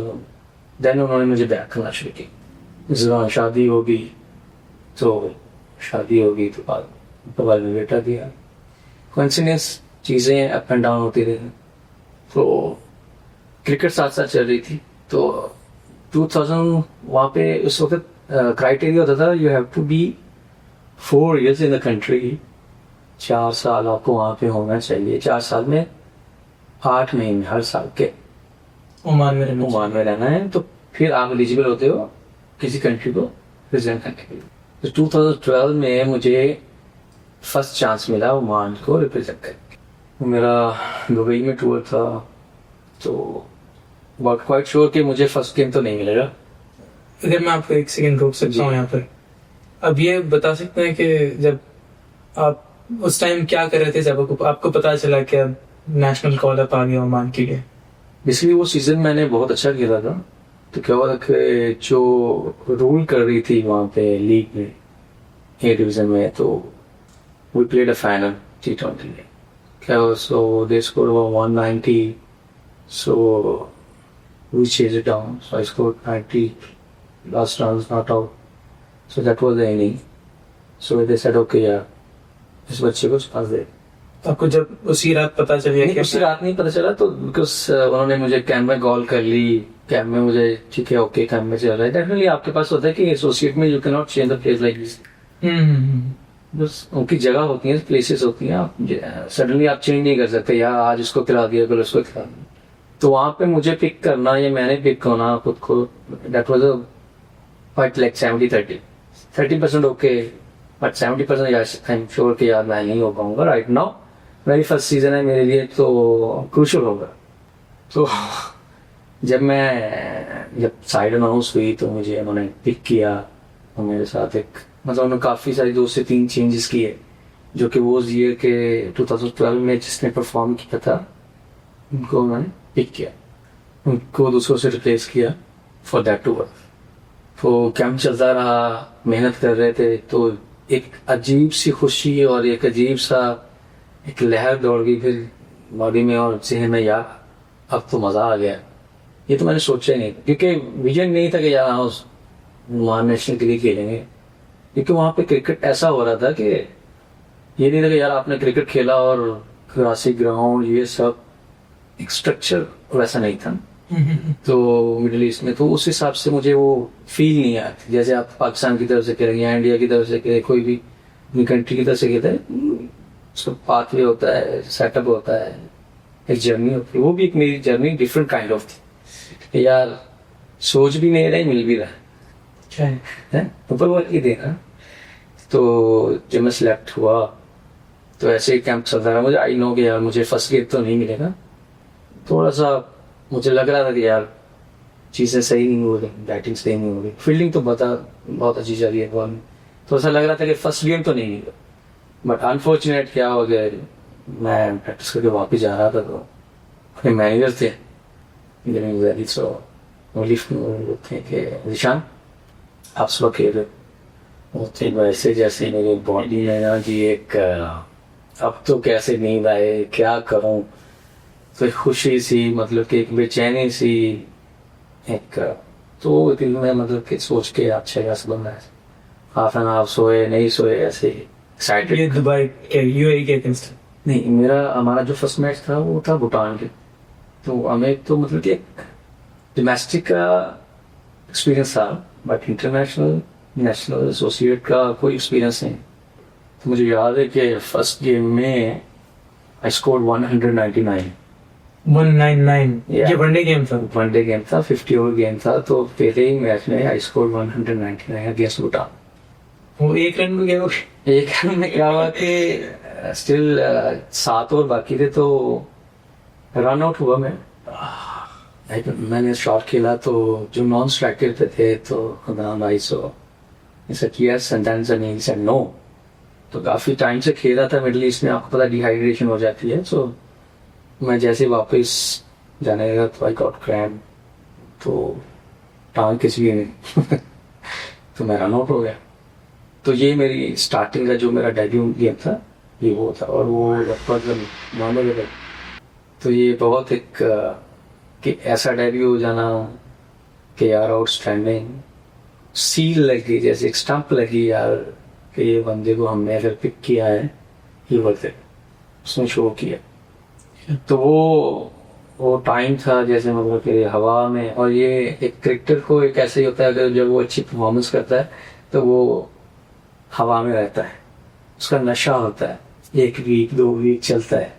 then उन्होंने मुझे बैक करना शुरू किया। इस दौरान शादी होगी तो बाद में बेटा दिया। कोइंसिडेंस चीज़ें अप एंड डाउन होती रही। तो क्रिकेट साथ साथ चल रही थी। तो 2000 वहाँ पे उस वक्त क्राइटेरिया होता था you have to be 4 years in the country. 4 साल आपको वहाँ पे होना चाहिए। 4 साल में 8 महीने हर साल के ओमान में रहना है। तो फिर आप एलिजिबल होते हो किसी कंट्री को रिप्रेजेंट करने के लिए। तो 2012 में मुझे फर्स्ट चांस मिला ओमान को रिप्रेजेंट करने। मेरा दुबई में टूर था। तो बट क्वाइट श्योर कि मुझे फर्स्ट गेम तो नहीं मिलेगा। अगर मैं आपको एक सेकंड रोक सकता हूँ यहाँ पर, अब ये बता सकते हैं कि जब आप उस टाइम क्या कर रहे थे जब आपको पता चला कि अब नेशनल कॉल अप आ गया ओमान के लिए? बेसिकली वो सीजन मैंने बहुत अच्छा खेला था। तो क्या हुआ कि जो रूल कर रही थी वहाँ पे लीग में ए डिवीजन में, तो we played a final T20 में। क्या हुआ, so they score 190, so we chase it down, so I score 90, last round not out, so that was the inning. So they said okay यार इस बच्चे को chance दे। आपको जब उसी रात पता चल गया? उसी रात नहीं पता चला, तो बिकॉज उन्होंने मुझे कैंप में कॉल कर ली। कैंप में मुझे ठीक है ओके कैंप में चल रहा है। डेफिनेटली आपके पास होता है कि एसोसिएट में you can not change the place like this. बस उनकी जगह होती है, प्लेसेस होती हैं, आप सडनली आप चेंज नहीं कर सकते यार आज इसको खिला दिया कल उसको खिला दिया। तो वहां पे मुझे पिक करना या मैंने पिक होना खुद को, that was a quite like 70-30 30% okay but 70% यार आई एम श्योर कि यार मैं नहीं हो पाऊंगा राइट नाउ। मेरी फर्स्ट सीजन है मेरे लिए तो क्रूशियल होगा। तो जब साइड अनाउंस हुई तो मुझे उन्होंने पिक किया और मेरे साथ एक मतलब उन्होंने काफ़ी सारी 2 से 3 चेंजेस किए जो कि वो ईयर के 2012 में जिसने परफॉर्म किया था उनको उन्होंने पिक किया, उनको दूसरों से रिप्लेस किया फॉर दैट टू वर्क। तो कैंप चलता रहा, मेहनत कर रहे थे। तो एक अजीब सी खुशी और एक अजीब सा एक लहर दौड़ गई फिर बॉडी में और जहन में, यार अब तो मज़ा आ गया। ये तो मैंने सोचा ही नहीं, क्योंकि विजन नहीं था कि यार उस वहाँ नेशनल के लिए खेलेंगे। क्योंकि वहाँ पे क्रिकेट ऐसा हो रहा था कि ये नहीं था कि यार आपने क्रिकेट खेला और कराची ग्राउंड ये सब, एक स्ट्रक्चर वैसा नहीं था। तो मिडिल ईस्ट में तो उस हिसाब से मुझे वो फील नहीं आया जैसे आप पाकिस्तान की तरफ से खेलेंगे या इंडिया की तरफ से खेले, कोई भी अपनी कंट्री की तरफ से खेलते हैं, उसका पाथवे होता है, सेटअप होता है, एक जर्नी होती है। वो भी एक मेरी जर्नी डिफरेंट काइंड ऑफ थी यार, सोच भी नहीं रहा मिल भी रहा है ऊपर वाले देना। तो जब मैं सिलेक्ट हुआ तो ऐसे ही कैंप चलता रहा। मुझे आई नो कि यार मुझे फर्स्ट गेम तो नहीं मिलेगा। थोड़ा सा मुझे लग रहा था कि यार चीज़ें सही नहीं हो रही, बैटिंग सही नहीं हो रही, फील्डिंग तो बहुत अच्छी चल रही है बॉल में। तो ऐसा लग रहा था कि फर्स्ट गेम तो नहीं मिलेगा। बट अनफॉर्चुनेट क्या हो गया, मैं प्रैक्टिस करके वापस जा रहा था तो अपने मैनेजर थे थे कि निशान आप सुबह खेल रहे वैसे जैसे मेरी बॉडी है ना जी एक अब तो कैसे नींद आए क्या करूं। तो खुशी सी मतलब कि एक बेचैनी सी एक तो दिल में मतलब कि सोच के अच्छा ऐसा बनना है। हाफ एन हाफ सोए नहीं सोए ऐसे एक्साइटेड। ये दुबई के यूएई के अगेंस्ट नहीं, हमारा जो फर्स्ट मैच था वो था भूटान के। तो हमें तो मतलब कि डोमेस्टिक का एक्सपीरियंस था बट इंटरनेशनल नेशनल एसोसिएट का कोई एक्सपीरियंस नहीं। तो मुझे याद है कि फर्स्ट गेम में आई स्कोर्ड 199 ये वनडे गेम था। 50 ओवर गेम था। तो पहले ही मैच में आई स्कोर्ड 199 अगेंस्ट भूटान। वो एक रन में गया। एक रन में क्या हुआ कि स्टिल 7 ओवर बाकी थे तो रन आउट हुआ मैंने शॉट खेला तो जो नॉन स्ट्राइकर पे थे तो खुदा भाई सो yes and then he said no तो काफ़ी टाइम से खेला था मिडल ईस्ट में, आपको पता डिहाइड्रेशन हो जाती है। सो मैं जैसे वापस जाने लगा तो आई गॉट क्रैम्प, तो टांग किसी नहीं तो मैं रन आउट हो गया। तो ये मेरी स्टार्टिंग का जो मेरा डेब्यू गेम था ये वो था, और वो लगभग मानो तक। तो ये बहुत एक कि ऐसा डेब्यू हो जाना कि यार आउटस्टैंडिंग, सील लगी जैसे एक स्टंप लगी यार कि ये बंदे को हमने अगर पिक किया है ही वर्थ इट, उसने शो किया। तो वो टाइम था जैसे मतलब कि हवा में, और ये एक क्रिकेटर को एक ऐसे ही होता है अगर जब वो अच्छी परफॉर्मेंस करता है तो वो हवा में रहता है, उसका नशा होता है, 1 वीक 2 वीक चलता है,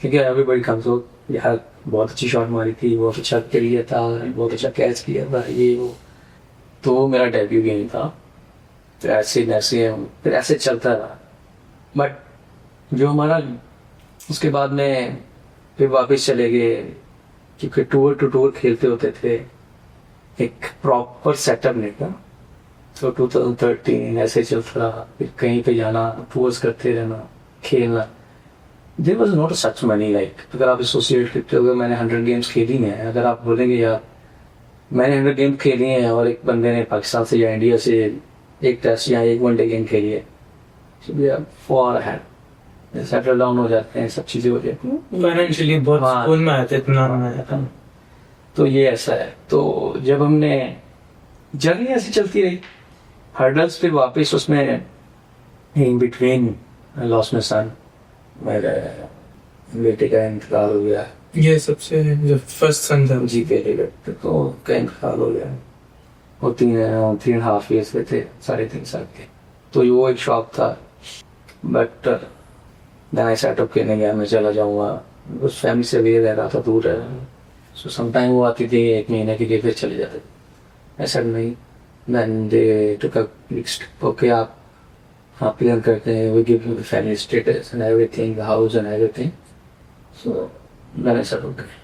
क्योंकि एवरीबॉडी कम्स हो यार बहुत अच्छी शॉट मारी थी, बहुत अच्छा किया था, बहुत अच्छा कैच किया था, ये वो। तो वो मेरा डेब्यू गेम था। तो ऐसे फिर ऐसे चलता रहा। बट जो हमारा उसके बाद में फिर वापस चले गए, क्योंकि टूर टू टूर खेलते होते थे, एक प्रॉपर सेटअप नहीं था। तो 2013 ऐसे चलता रहा, फिर कहीं पे जाना, टूर्स करते रहना, खेलना। There was not such money like, अगर आप एसोसिएट करते हो, मैंने 100 गेम्स खेली हैं, अगर आप बोलेंगे यार मैंने 100 गेम खेली हैं और एक बंदे ने पाकिस्तान से या इंडिया से एक टेस्ट या एक वनडे गेम खेली है, फॉर हैड सेटल डाउन हो जाते हैं, सब चीजें हो जाती हैं, फाइनेंशियली बहुत हाँ। स्कूल में आते इतना में आता। तो ये ऐसा है। तो जब हमने जर्नी ऐसी चलती रही, हर्डल्स, फिर वापस उसमें in between lost my son, मेरे बेटे का इंतकाल हो गया, ये सबसे जो फर्स्ट सन था। जी बेटे तो का इंतकाल हो गया, वो 3.5 ईयर्स के थे, 3.5 साल के। तो वो एक शौक था, but then I set up करने गया, मैं चला जाऊंगा, उस फैमिली से भी रह रहा था, दूर रह रहा था। सो समटाइम वो आती थी 1 महीने के लिए, फिर चले जाते थे, ऐसा नहीं। Then they took a step, okay आप प्लान करते हैं, we give you the family status and everything, house and everything. So मैंने सेट अप किया।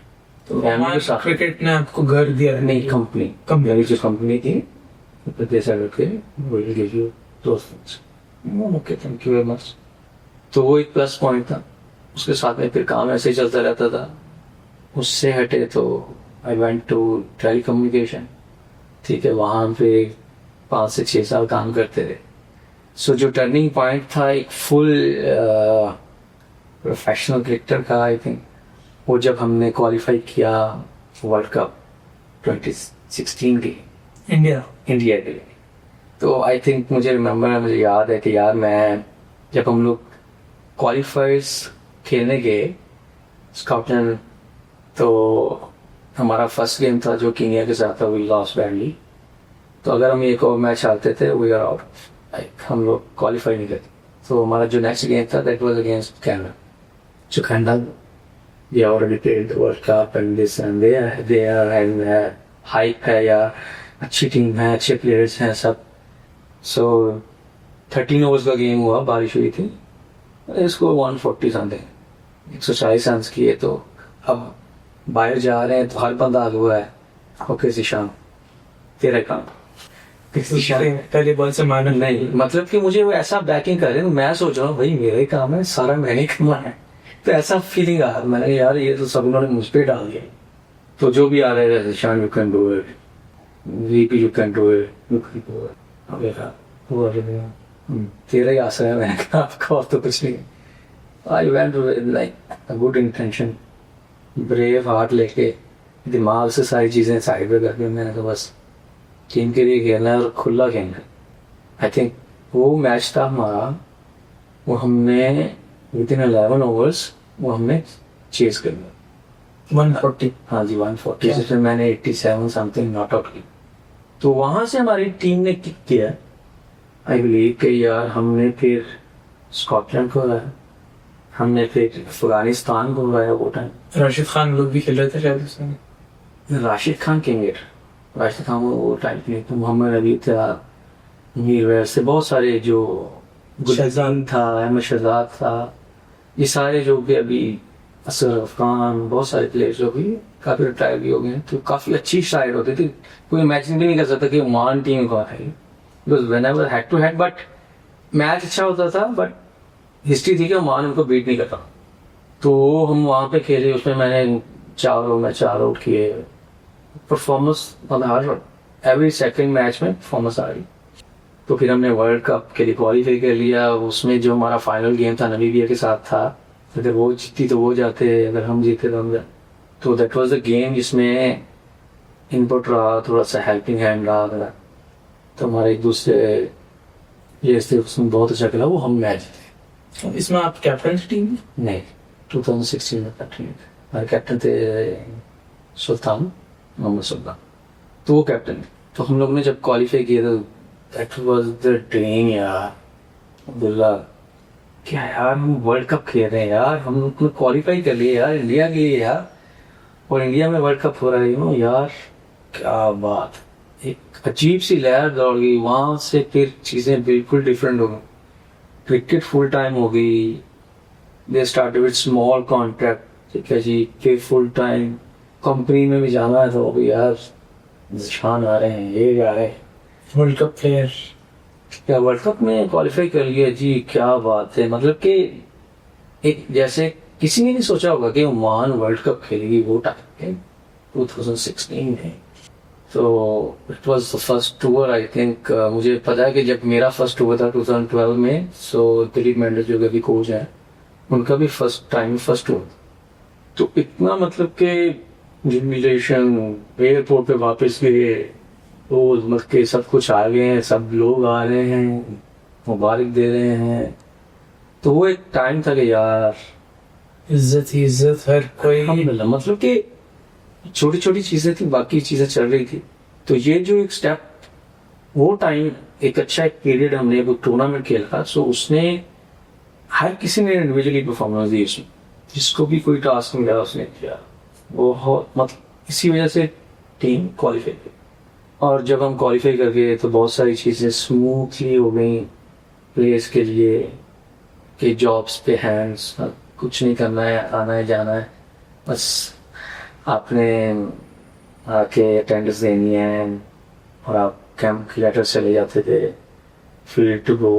तो फैमिली के साथ क्रिकेट ने आपको घर दिया? नहीं, कंपनी मेरी जो कंपनी थी, they said okay we will give you those things. Okay, thank you very much. तो वो एक प्लस पॉइंट था। उसके साथ में फिर काम ऐसे ही चलता रहता था। उससे हटे तो I went to telecommunication, ठीक है, वहाँ पे 5 से 6 साल काम करते रहे। सो जो टर्निंग पॉइंट था एक फुल प्रोफेशनल क्रिकेटर का, आई थिंक वो जब हमने क्वालिफाई किया वर्ल्ड कप 2016 की इंडिया के लिए। तो आई थिंक मुझे याद है कि यार मैं जब हम लोग क्वालिफायर्स खेलने गए स्कॉटलैंड, तो हमारा फर्स्ट गेम था जो कीनिया के साथ था, वी लॉस्ट बैडली। तो अगर हम एक और मैच हारते थे वी आर आउट, हम लोग क्वालिफाई नहीं करते। तो हमारा जो नेक्स्ट गेम था दैट वाज अगेंस्ट कैनेडा, जो Canada they already played the World Cup and this and they are and hype है या अच्छी टीम है, अच्छे प्लेयर्स हैं सब। सो 13 ओवर्स का गेम हुआ, बारिश हुई थी, इसको 140 समथिंग 140 रन किए। तो अब बाहर जा रहे हैं तो हर बंदा आगे हुआ है, ओके ईशान तेरा काम, पहले बॉल से मारना नहीं, मतलब कि मुझे वो ऐसा बैटिंग कर रहे हैं, मैं सोच रहा हूँ भाई मेरा ही काम है, सारा मैंने करना है। तो ऐसा फीलिंग आ, मैंने यार ये तो सब उन्होंने मुझ पे डाल दिया। तो जो भी आ रहे थे, शान you can do it, VP you can do it, you can do it, अब देखा हुआ तेरा ही आशा है, मैंने कहा आपका और तो कुछ नहीं। I went with like a good intention, brave heart लेके, दिमाग से सारी चीजें साइड पे करके मैंने कहा बस टीम के लिए खेलना है और खुला खेलना है। आई थिंक वो मैच था हमारा, वो हमने विदिन 11 ओवर्स वो हमने चेस कर लिया 140। हाँ जी 140, जिसमें मैंने 87 समथिंग नॉट आउट की। तो वहां से हमारी टीम ने किक किया, आई बिलीव कि यार हमने फिर स्कॉटलैंड को हराया, हमने फिर अफगानिस्तान को हराया। वो टाइम राशिद खान लोग भी खेल रहे थे शायद उसमें। राशिद खान किंग, राशिद खान वो टाइम पे तो मोहम्मद अली था, मीर वैस से बहुत सारे, जो गुलजान था, अहमद शहजाद था, ये सारे जो भी अभी असर अफगान, बहुत सारे प्लेयर्स जो भी काफी रिटायर भी हो गए। तो काफी अच्छी साइड होती थी, कोई इमेजिन भी नहीं कर सकता कि ओमान टीम का है, because whenever head to head, but match अच्छा होता था, बट हिस्ट्री थी कि ओमान उनको बीट नहीं करता। तो हम वहाँ पे खेले, उसमें मैंने 4 आउट किए। परफॉर्मेंस हर एवरी सेकंड मैच में परफॉर्मेंस आ रही। तो फिर हमने वर्ल्ड कप के लिए क्वालिफाई कर लिया। उसमें जो हमारा फाइनल गेम था नामीबिया के साथ था, अगर वो जीती तो वो जाते, अगर हम जीते तो हम जाते। तो दैट वाज द गेम जिसमें इनपुट रहा, थोड़ा सा हेल्पिंग हैंड रहा मेरा। तो हमारे एक दूसरे ये थे, उसमें बहुत अच्छा खेला, वो हम मैच जीते। इसमें आप कैप्टन थे टीम में? नहीं, 2016 में कैप्टन थे। हमारे कैप्टन थे सुल्तान, मोहम्मद सुल्तान, तो वो कैप्टन थे। तो हम लोग ने जब क्वालिफाई किया तो दैट वाज द ड्रीम यार। अब्दुल्ला, क्या यार, हम वर्ल्ड कप खेल रहे हैं यार, हम लोग क्वालिफाई कर लिए यार इंडिया के लिए यार, और इंडिया में वर्ल्ड कप हो रहा है यार, क्या बात। एक अजीब सी लहर दौड़ गई वहां से, फिर चीजें बिल्कुल डिफरेंट हो गई। क्रिकेट फुल टाइम हो गई, they started with small contract, ठीक है जी। फिर फुल टाइम कंपनी में भी जाना है तो यार निशान आ रहे हैं, ये आ रहे हैं वर्ल्ड कप प्लेयर। क्या वर्ल्ड कप में क्वालिफाई कर लिया जी, क्या बात है। मतलब कि एक जैसे किसी ने नहीं सोचा होगा कि ओमान वर्ल्ड कप खेलेगी वो टाइम 2016 में। तो it was the first tour I think. मुझे पता है कि जब मेरा फर्स्ट टूर था 2012 में, सो दिलीप मेंडिस जो अभी कोच हैं, उनका भी फर्स्ट टूर। तो इतना मतलब कि जिमिलेशन, एयरपोर्ट पे वापस गए, तो मतलब के सब कुछ आ गए हैं, सब लोग आ रहे हैं, मुबारक दे रहे हैं। तो वो एक टाइम था कि यार इज्जत ही इज्जत, हर कोई अल्हम्दुलिल्लाह, मतलब कि छोटी छोटी चीजें थी, बाकी चीजें चल रही थी। तो ये जो एक स्टेप, वो टाइम एक अच्छा एक पीरियड हमने वो टूर्नामेंट खेला। सो उसने हर किसी ने इंडिविजुअली परफॉर्मेंस दी उसमें, जिसको भी कोई टास्क मिला उसने किया। वो मतलब इसी वजह से टीम क्वालिफाई की। और जब हम क्वालिफाई कर गए तो बहुत सारी चीज़ें स्मूथली हो गई प्लेयर्स के लिए, कि जॉब्स पे हैंड्स, कुछ नहीं करना है, आना है जाना है, बस आपने आके अटेंडेंस देनी है, और आप कैंप के लेटर चले जाते थे, फील्ड टू गो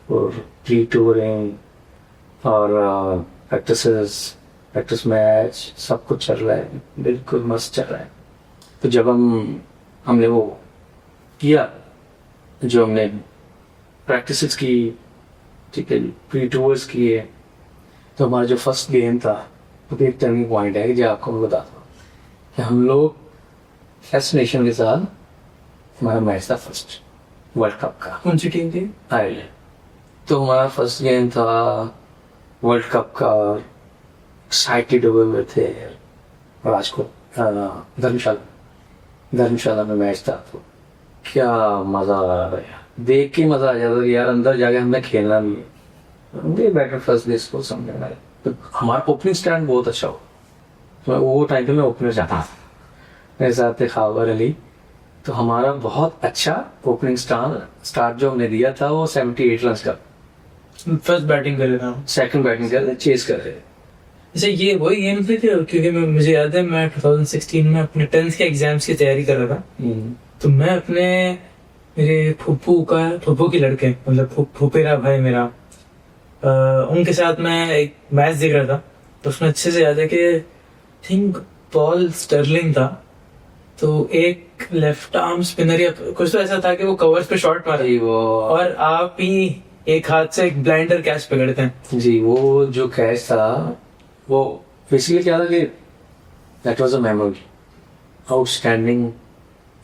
और प्री टूरिंग और प्रैक्टिस मैच, सब कुछ चल रहा है, बिल्कुल मस्त चल रहा है। तो जब हमने वो किया, जो हमने प्रैक्टिसेस की, ठीक है, प्री टूर्स किए, तो हमारा जो फर्स्ट गेम था वो एक टर्निंग पॉइंट है कि जो आपको मैं बताता हूँ कि हम लोग फर्स्ट नेशन के साथ, हमारा मैच था फर्स्ट वर्ल्ड कप का। कौन सी टीम थी? आयरलैंड। तो हमारा फर्स्ट गेम था वर्ल्ड कप का, एक्साइटेड हुए हुए थे राजकोट, धर्मशाला में मैच था। तो क्या मजा आ रहा है, देख के मजा आ जाता यार, अंदर जाके हमने खेलना भी है। बेटर फर्स्ट डे को समझना है। तो हमारा ओपनिंग स्टैंड बहुत अच्छा हो, तो वो टाइम पे मैं ओपनर जाता था, मेरे साथ थे खावर अली। तो हमारा बहुत अच्छा ओपनिंग स्टार्ट जो हमने दिया था वो 78 रन का। फर्स्ट बैटिंग कर रहा हूँ, सेकंड बैटिंग कर रहे, चेस कर रहे। जैसे ये वही गेम थे क्योंकि मुझे याद है मैं 2016 में अपने 10th के एग्जाम्स की तैयारी कर रहा था। तो मैं अपने मेरे फूफू के लड़के, मतलब फूफेरा भाई मेरा, उनके साथ मैं एक मैच देख रहा था। तो उसमें अच्छे से याद है कि थिंक पॉल स्टर्लिंग था, तो एक लेफ्ट आर्म स्पिनर या कुछ तो ऐसा था कि वो कवर्स पे शॉट मारा, और आप ही एक हाथ से एक ब्लाइंडर कैच पकड़ते हैं जी। वो जो कैच था वो बेसिकली क्या था कि that was a memory, outstanding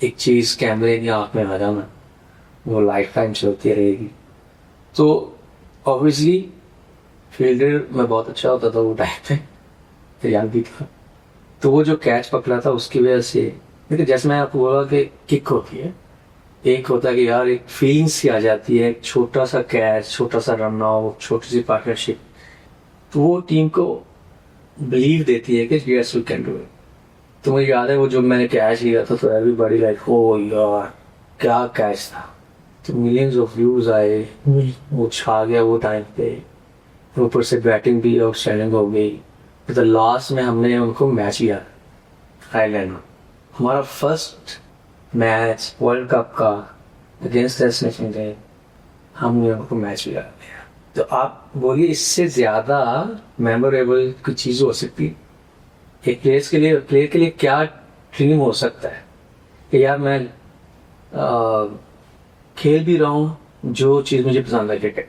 एक चीज कैमरे की आंख में आ जाना, वो लाइफ टाइम चलती रहेगी। तो ऑब्वियसली फील्डर में बहुत अच्छा होता था वो टाइम पे, याद भी था। तो वो जो कैच पकड़ा था उसकी वजह से, देखिए जैसे मैं आपको बोला कि किक होती है, एक होता है कि यार एक फीलिंग्स सी आ जाती है, छोटा सा कैच, छोटा सा रन आउट, छोटी सी पार्टनरशिप, तो वो टीम को बिलीव देती है कि yes we can do it. तो मुझे याद है वो जो मैंने कैच लिया था, तो एवरीबॉडी लाइक ओ यार क्या कैच था। तो मिलियंस ऑफ व्यूज आए, वो छा गया वो टाइम पे। ऊपर से बैटिंग भी आउटस्टैंडिंग हो गई। तो लास्ट में हमने उनको मैच किया आयरलैंड में, हमारा फर्स्ट मैच वर्ल्ड कप का अगेंस्ट टेस्ट नेशन डे, हमने उनको मैच भी दिया। तो आप बोलिए इससे ज्यादा मेमोरेबल कोई चीज हो सकती है एक प्लेयर के लिए क्या ड्रीम हो सकता है कि यार मैं खेल भी रहा हूँ जो चीज मुझे पसंद है क्रिकेट,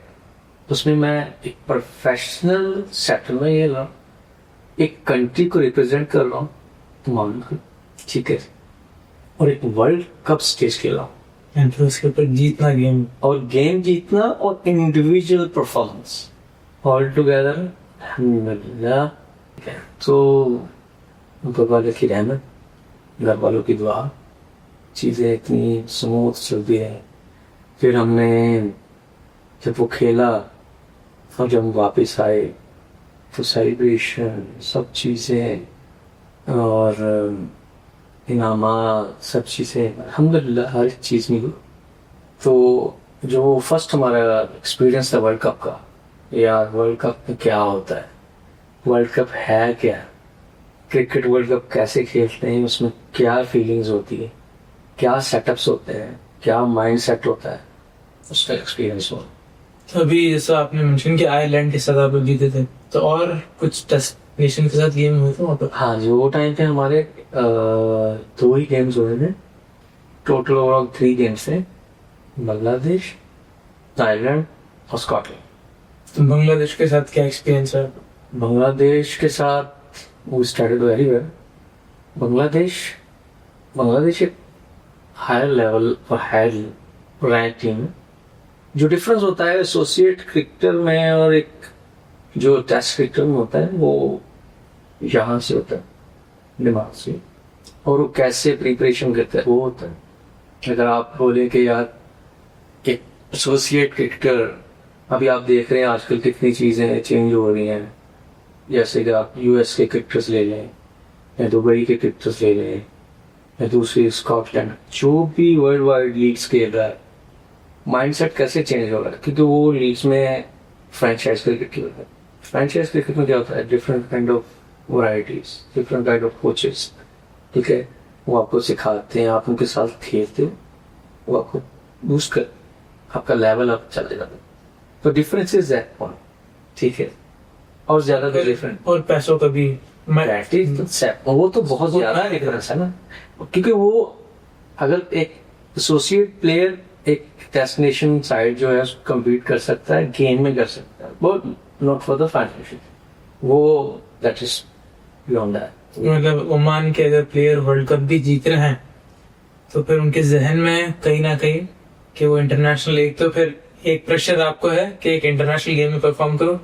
उसमें मैं एक प्रोफेशनल सेटल में खेल रहा हूँ, एक कंट्री को रिप्रेजेंट कर रहा हूँ, तो मान लो ठीक है, और एक वर्ल्ड कप स्टेज खेल रहा हूँ एंड फिर उसके ऊपर जीतना गेम और गेम जीतना और इंडिविजुअल परफॉर्मेंस ऑल टुगेदर अल्हम्दुलिल्लाह। तो ऊपर वाले की रहमत, घर वालों की दुआ, चीज़ें इतनी स्मूथ चलती है। फिर हमने जब वो खेला और जब हम वापस आए तो सेलिब्रेशन सब चीज़ें और इनामा सब चीज़ें अल्हम्दुलिल्लाह हर चीज़ मिली। तो जो फर्स्ट हमारा एक्सपीरियंस था वर्ल्ड कप का, यार वर्ल्ड कप में क्या होता है, वर्ल्ड कप है क्या, क्रिकेट वर्ल्ड कप कैसे खेलते हैं, उसमें क्या फीलिंग्स होती है, क्या सेटअप्स होते हैं, क्या माइंड सेट होता है, उसका एक्सपीरियंस हो। अभी जैसा आपने मेंशन कि आयरलैंड के साथ आप लोग जीते थे, तो और कुछ टेस्ट नेशन के साथ गेम हुए थे वहाँ पर? हाँ जी, वो टाइम पे हमारे 2 ही गेम्स हुए थे, टोटल ओवरऑल 3 गेम्स थे, बांग्लादेश, थाईलैंड और स्कॉटलैंड। तो बांग्लादेश के साथ क्या एक्सपीरियंस है? बांग्लादेश के साथ वो स्टार्टेड वेरी वेल। बांग्लादेश एक हायर लेवल और हायर रैंक टीम है। जो डिफरेंस होता है एसोसिएट क्रिकेटर में और एक जो टेस्ट क्रिकेटर में होता है, वो यहाँ से होता है दिमाग से, और वो कैसे प्रिपरेशन करता है वो होता है। अगर आप बोले कि यार एक एसोसिएट क्रिकेटर, अभी आप देख रहे हैं आजकल कितनी चीज़ें चेंज हो रही हैं, जैसे कि आप यूएस के क्रिकेटर्स ले लें या दुबई के क्रिकेटर्स ले लें या दूसरी स्कॉटलैंड, जो भी वर्ल्ड वाइड लीग्स खेल रहा है, माइंडसेट कैसे चेंज हो रहा है, क्योंकि वो लीग्स में फ्रेंचाइज क्रिकेट खेल रहा है। फ्रेंचाइज क्रिकेट में क्या होता है, different kind of varieties, different kind of coaches, ठीक है, वो आपको सिखाते हैं, आप उनके साथ खेलते हो, वो आपको बूस्ट कर आपका लेवल अप चला जाता है। तो डिफरेंस इज दैट पॉइंट, ठीक है, और ज्यादा डिफरेंट और पैसों का भी वो तो बहुत ज्यादा डिफरेंस है ना, क्योंकि वो अगर एक एसोसिएट प्लेयर एक डेस्टिनेशन साइड जो है कम्पीट कर सकता है, गेम में कर सकता है, वो नॉट फॉर द फाइनेंशियल, वो दैट इज बियॉन्ड दैट। मतलब ओमान के अगर प्लेयर वर्ल्ड कप भी जीत रहे हैं तो फिर उनके जहन में कहीं ना कहीं कि वो इंटरनेशनल, एक तो फिर एक प्रेशर आपको है कि एक इंटरनेशनल गेम में परफॉर्म करो,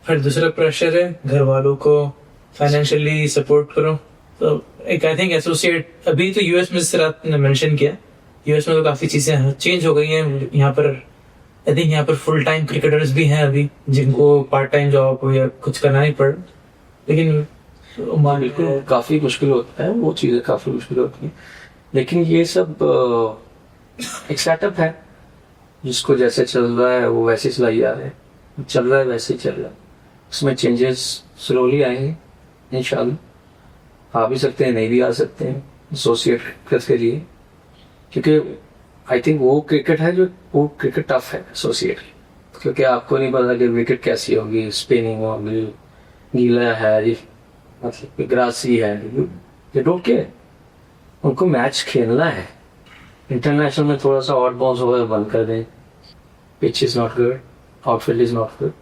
फिर दूसरा प्रेशर है घर वालों को फाइनेंशियली सपोर्ट करो। तो एक आई थिंक एसोसिएट, अभी तो यूएस में जिस तरह आपने मेंशन किया, यूएस में तो काफी चीजें चेंज हो गई हैं। यहाँ पर आई थिंक यहाँ पर फुल टाइम क्रिकेटर्स भी हैं अभी, जिनको पार्ट टाइम जॉब या कुछ करना ही पड़, लेकिन बिल्कुल काफी मुश्किल होता है, वो चीजें काफी मुश्किल होती हैं, लेकिन ये सब एक सेटअप है, जिसको जैसे चल रहा है वो वैसे चलाई जा रहे हैं, चल रहा है वैसे ही चल रहा है, उसमें चेंजेस स्लोली आएंगे इंशाल्लाह, आ भी सकते हैं नहीं भी आ सकते हैं एसोसिएट क्रिकेट के लिए, क्योंकि आई थिंक वो क्रिकेट है जो वो क्रिकेट टफ है एसोसिएट, क्योंकि आपको नहीं पता कि विकेट कैसी होगी, स्पिनिंग होगी, गीला है, मतलब ग्रासी है, ये डोंट केयर, उनको मैच खेलना है। इंटरनेशनल में थोड़ा सा ऑड बाउंस होगा बंद कर दें, pitch is not good, outfield is not good,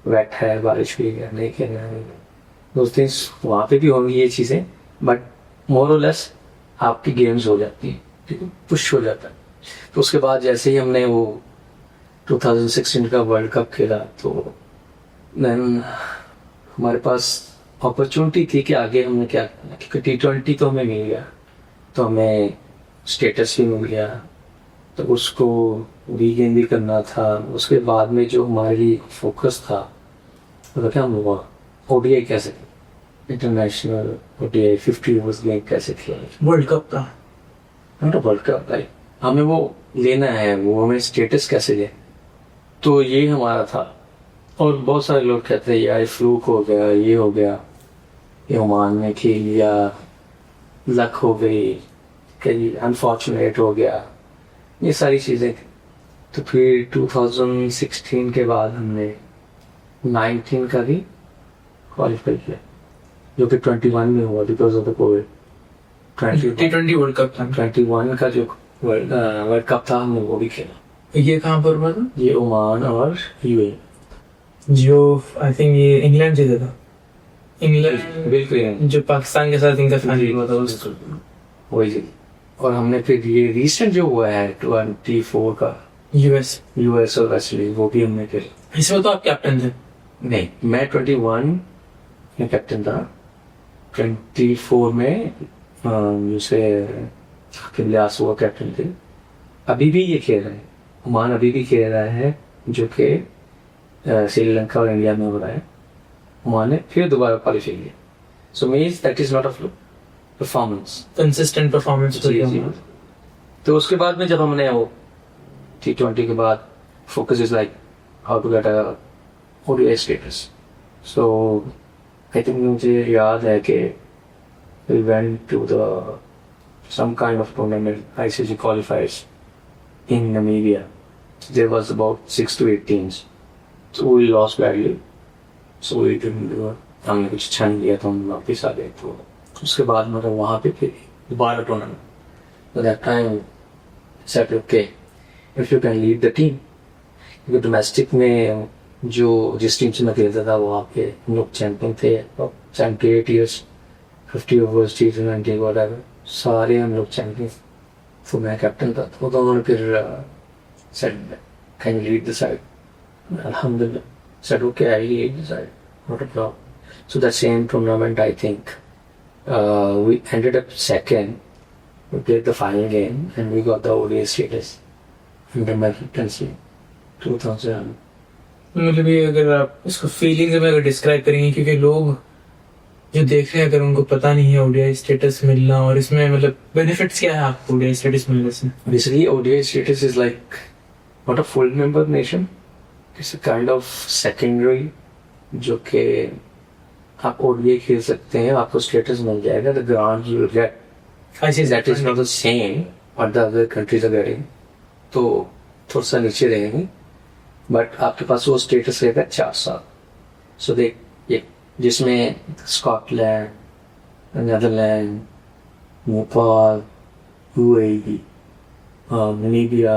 wet है, बारिश भी है, नहीं खेलना है, दोस्त थिंग्स वहाँ पे भी होंगी ये चीज़ें, बट मोर और लेस आपकी गेम्स हो जाती हैं, ठीक है, पुश हो जाता है। तो उसके बाद जैसे ही हमने वो 2016 का वर्ल्ड कप खेला, तो देन हमारे पास अपॉर्चुनिटी थी कि आगे हमने क्या करना, क्योंकि T20 तो हमें मिल गया, तो हमें स्टेटस भी मिल गया, तो उसको रीगेन भी करना था। उसके बाद में जो हमारी फोकस था तो क्या हुआ, ओडीआई कैसे, इंटरनेशनल ओडीआई 50 ओवर्स गेम कैसे खेला, वर्ल्ड कप का वर्ल्ड कप भाई हमें वो लेना है, वो हमें स्टेटस कैसे ले, तो ये हमारा था। और बहुत सारे लोग कहते हैं यार फ्लूक हो गया, ये हो गया, ये ओमान में खेल लिया, लक हो गई, कहीं अनफॉर्चुनेट हो गया, ये सारी चीज़ें थी। तो फिर 2016 के बाद हमने 19 का भी क्वालिफाई किया, जो कि 21 में हुआ because of the Covid. T20 world cup था। 21 का जो वर्ल्ड कप था हमने वो भी खेला। ये कहाँ पर हुआ था? ये ओमान और यूएई। जो आई थिंक ये इंग्लैंड जीता था। इंग्लैंड बिल्कुल जो पाकिस्तान के साथ इनका फाइनल हुआ था उस वही जी। और हमने फिर ये रिसेंट जो हुआ है 24 का यूएस और वेस्ट इंडीज, वो भी हमने खेला। इसमें तो आप कैप्टन थे। नहीं, मैं 21 में कैप्टन था। 24 में जैसे इलियास हुआ कैप्टन थे। अभी भी ये खेल रहे हैं, ओमान अभी भी खेल रहा है, जो कि श्रीलंका और इंडिया में हो रहा है। ओमान ने फिर दोबारा क्वालिफाई किया। So means that is not a performance, consistent performance. तो उसके बाद में जब हमने वो T20 के बाद focus is like how to get a ODI status. So I think मुझे याद है कि we went to some kind of tournament, ICC qualifiers in Namibia. There was about 6 to 8 teams. So we lost badly. So we didn't do it. हमने कुछ अच्छा नहीं लिया तो हम वापिस आ गए। तो उसके बाद मतलब वहाँ पे फिर दोबारा tournament. So that time said okay, if you can lead the team. क्योंकि डोमेस्टिक में जो जिस टीम से मैं खेलता था वहाँ पे हम लोग चैंपियन थे 78 years, 50 overs, T20 whatever, सारे हम लोग चैंपियन। तो मैं कैप्टन था, तो उन्होंने फिर said can you lead the side? Alhamdulillah, said okay, I lead the side, not a problem. So that same tournament, I think we ended up second. We played the final game and we got the ODI status under my captaincy 2000. मतलब ये अगर आप इसको feelings में अगर describe करेंगे, क्योंकि लोग जो देख रहे हैं अगर उनको पता नहीं है ODI स्टेटस मिलना और इसमें मतलब बेनिफिट्स क्या है आपको ODI स्टेटस मिलने से? Basically, ODI status is like not a full member nation. It's a kind of secondary, जो कि आप ODI खेल सकते हैं, आपको स्टेटस मिल जाएगा। The grant you will get, that is not the same what the other countries are getting. तो थोड़ा सा नीचे रहेंगे, बट आपके पास वो स्टेटस रहेगा 4 साल। सो देख ये जिसमें Scotland, Netherland, Nepal, UAE, Namibia,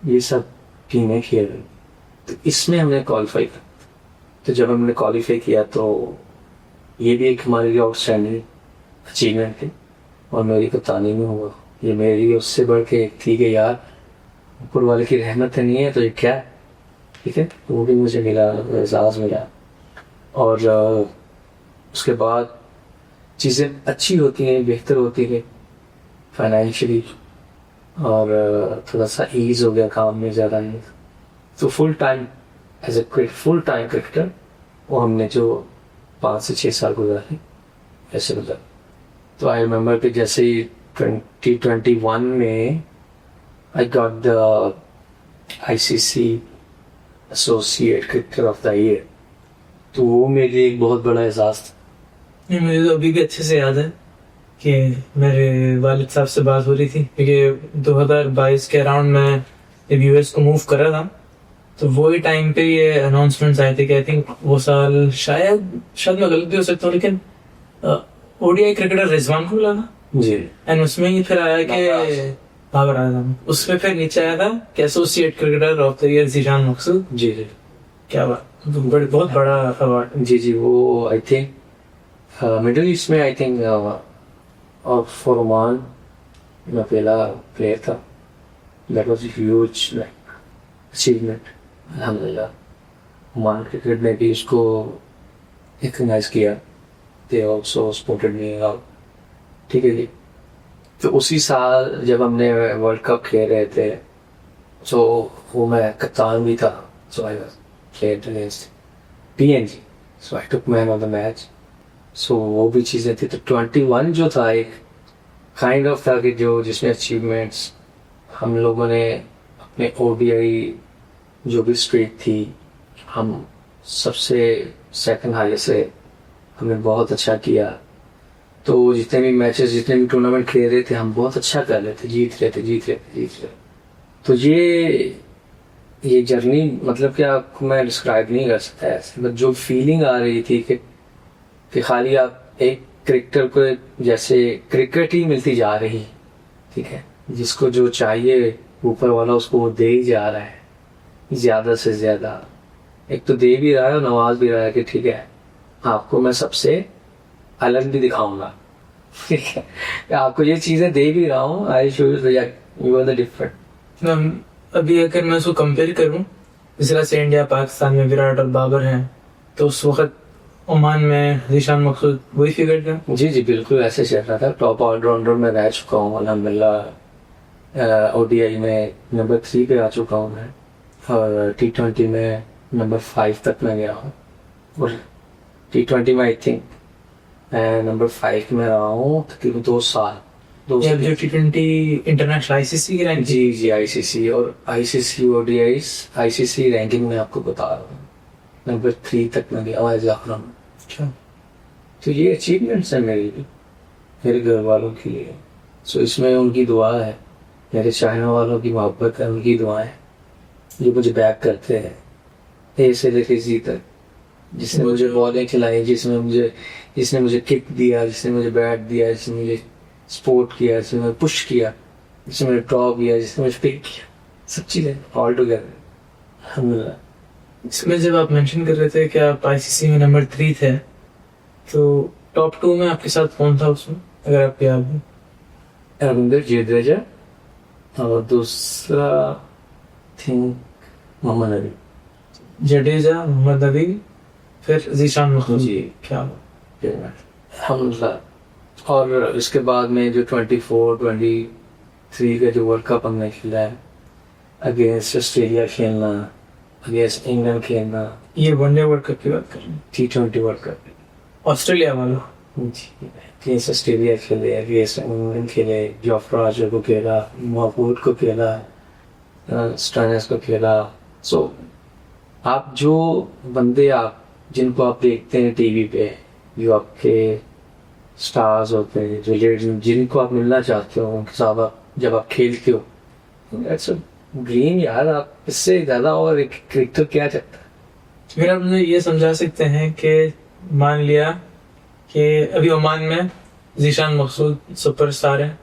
ये सब टीमें खेल रही। तो इसमें हमने क्वालिफाई किया। तो जब हमने क्वालिफाई किया तो ये भी एक हमारे लिए आउटस्टैंडिंग अचीवमेंट थी और मेरी कप्तानी में हुआ। ये मेरी उससे बढ़ के एक थी कि यार ऊपर वाले की रहमत नहीं है तो ये क्या है, ठीक है। वो भी मुझे मिला, एजाज़ मिला। और उसके बाद चीज़ें अच्छी होती हैं, बेहतर होती है फाइनेंशियली, और थोड़ा सा ईज हो गया काम में ज़्यादा नहीं। तो full time as a full time cricketer वो हमने जो 5 से 6 साल गुजारे ऐसे गुजारे। तो आई रिमेम्बर कि जैसे ही 2021 में I got the ICC associate cricketer of the year, तो वो मेरे लिए एक बहुत बड़ा एहसास था। नहीं, मुझे तो अभी भी अच्छे से याद है कि मेरे वालिद साहब से बात हो रही थी, क्योंकि 2022 के अराउंड में जब US को मूव कर रहा था तो वही टाइम पे ये अनाउंसमेंट्स आए थे कि आई थिंक वो साल शायद मैं गलत भी हो सकता हूँ, लेकिन ODI क्रिकेटर रिजवान को मिला था जी। एंड उसमें ही फिर आया कि बाबर आजम, उसमें फिर नीचे आया था कि associate cricketer of the year Zeeshan Maqsood. जी जी, क्या बात, बहुत बड़ा अवार्ड। जी जी, वो आई थिंक मिडल ईस्ट में आई थिंक और फॉर ओमान मैं पहला प्लेयर था। That was a huge like achievement. अल्हम्दुलिल्लाह ओमान क्रिकेट ने भी इसको रिकॉग्नाइज किया। They also supported me out, ठीक है जी। तो उसी साल जब हमने वर्ल्ड कप खेल रहे थे तो वो मैं कप्तान भी था। So I played against PNG, so I took man of the match. So वो भी चीज़ें थी। तो 21 जो था एक काइंड ऑफ था कि जो जिसमें अचीवमेंट्स हम लोगों ने अपने ODI जो भी स्ट्रीक थी, हम सबसे सेकंड हाईएस्ट से हमने बहुत अच्छा किया। तो जितने भी मैचेस, जितने भी टूर्नामेंट खेल रहे थे, हम बहुत अच्छा कर रहे थे, जीत रहे थे। तो ये ये जर्नी मतलब कि आपको मैं डिस्क्राइब नहीं कर सकता ऐसे, बट जो फीलिंग आ रही थी कि खाली आप एक क्रिकेटर को जैसे क्रिकेट ही मिलती जा रही, ठीक है, जिसको जो चाहिए ऊपर वाला उसको वो दे ही जा रहा है ज्यादा से ज्यादा। एक तो दे भी रहा है और नवाज भी रहा है कि ठीक है आपको मैं सबसे अलग भी दिखाऊंगा, ठीक है, आपको ये चीजें दे भी रहा हूँ, I show you are the different. अभी अगर मैं उसको कंपेयर करूं, जिस तरह से इंडिया पाकिस्तान में विराट और बाबर हैं, तो उस वक्त ओमान में जीशान मकसूद वही फिगर था। जी जी बिल्कुल ऐसे चल रहा था। टॉप ऑलराउंडर में रह चुका हूँ अल्हम्दुलिल्लाह, ओडीआई में नंबर 3 पे आ चुका हूँ मैं, और T20 में नंबर 5 तक मैं गया हूँ, और T20 में आई थिंक नंबर 5 में रहा हूँ तकरीबन 2 साल। T20 इंटरनेशनल आईसीसी की रैंकिंग। जी जी आईसीसी और आईसीसी ओडीआई आईसीसी रैंकिंग में आपको बता रहा हूँ नंबर 3 तक मैं गया हूँ। अच्छा, तो ये अचीवमेंट्स है मेरे घर वालों के लिए। सो इसमें उनकी दुआ है, मेरे चाहने वालों की मोहब्बत है, उनकी दुआएं जो मुझे बैक करते हैं ए से लेके जी तक। जिसने मुझे बॉलें खिलाई, जिसने मुझे किक दिया, जिसने मुझे बैट दिया, जिसने मुझे सपोर्ट किया, जिसने मुझे पुश किया, जिसने मुझे ड्रॉप किया, जिसने मुझे पिक किया, सब चीजें ऑल टुगेदर अल्हम्दुलिल्लाह। इसमें जब आप मेंशन कर रहे थे कि आप आईसीसी में नंबर 3 थे, तो टॉप 2 में आपके साथ कौन था उसमें, अगर आपको याद है? रविंद्र जडेजा और दूसरा थिंक मोहम्मद अली। जडेजा, मोहम्मद अली, फिर जीशान मखदूम। जी क्या अल्हम्दुलिल्लाह। और इसके बाद में जो 24-23 का जो वर्ल्ड कप हमने खेला है, अगेंस्ट ऑस्ट्रेलिया खेलना, अगेंस्ट इंग्लैंड खेलना, ये वनडे वर्ल्ड कप की बात कर रहे हैं? T20 वर्ल्ड कप ऑस्ट्रेलिया वालों। जी, अगेंस्ट ऑस्ट्रेलिया खेले, अगेंस्ट इंग्लैंड खेले, जोफ्रा आर्चर को खेला, महमूद को खेला, स्टोइनिस को खेला। सो आप जो बंदे जिनको आप देखते हैं टीवी पे, जो आपके स्टार्स होते हैं, जो जिनको आप मिलना चाहते हो, उनके साथ आप जब आप खेलते हो, दैट्स अ ड्रीम यार। आप इससे ज्यादा और एक क्रिकेटर क्या चाहता है? फिर आप मुझे ये समझा सकते हैं कि मान लिया कि अभी ओमान में जीशान मकसूद सुपरस्टार है,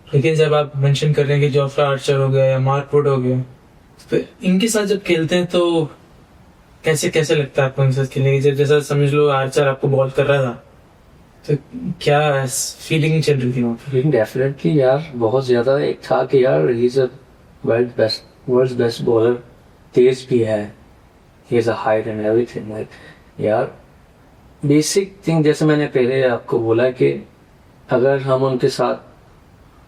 लेकिन जब आप मेंशन कर रहे हैं कि जोफ्रा आर्चर हो गया या मार्क वुड हो गया, तो इनके साथ जब खेलते हैं तो कैसे कैसे लगता है आपको इनके साथ खेलने की? जब जैसा समझ लो आर्चर आपको बॉल कर रहा था, तो क्या फीलिंग चल रही थी वहाँ पे? डेफिनेटली यार बहुत ज्यादा एक था कि यार he is a world best bowler, तेज भी है, he is a height and everything. यार बेसिक थिंग जैसे मैंने पहले आपको बोला कि अगर हम उनके साथ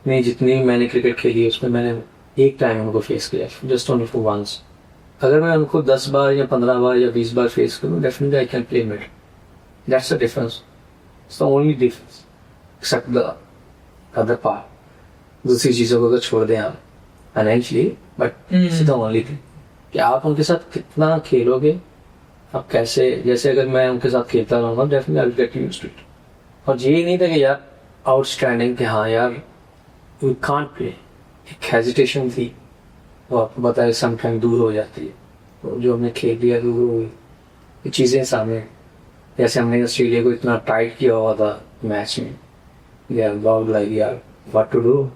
में जितनी मैंने क्रिकेट खेली है उसमें मैंने एक टाइम उनको फेस किया, जस्ट ओनली फॉर वंस। अगर मैं उनको 10 बार या 15 बार या 20 बार फेस करूँ, definitely I can play mid. That's the difference, it's the only difference except the other part. दूसरी चीजों को अगर छोड़ दें आप financially, but it's the only thing कि आप उनके साथ कितना खेलोगे, आप कैसे। जैसे अगर मैं उनके साथ खेलता रहूँगा, definitely I will get used to it. और ये नहीं था कि यार आउटस्टैंडिंग कि हाँ यार वी कांट प्ले, एक हेजिटेशन थी, वो आपको बताया समटाइम दूर हो जाती है। तो जो हमने खेल लिया दूर हो गई, ये चीज़ें सामने। जैसे हमने ऑस्ट्रेलिया को इतना टाइट किया हुआ था मैच में, यार लॉग लाइक यार व्हाट टू डू।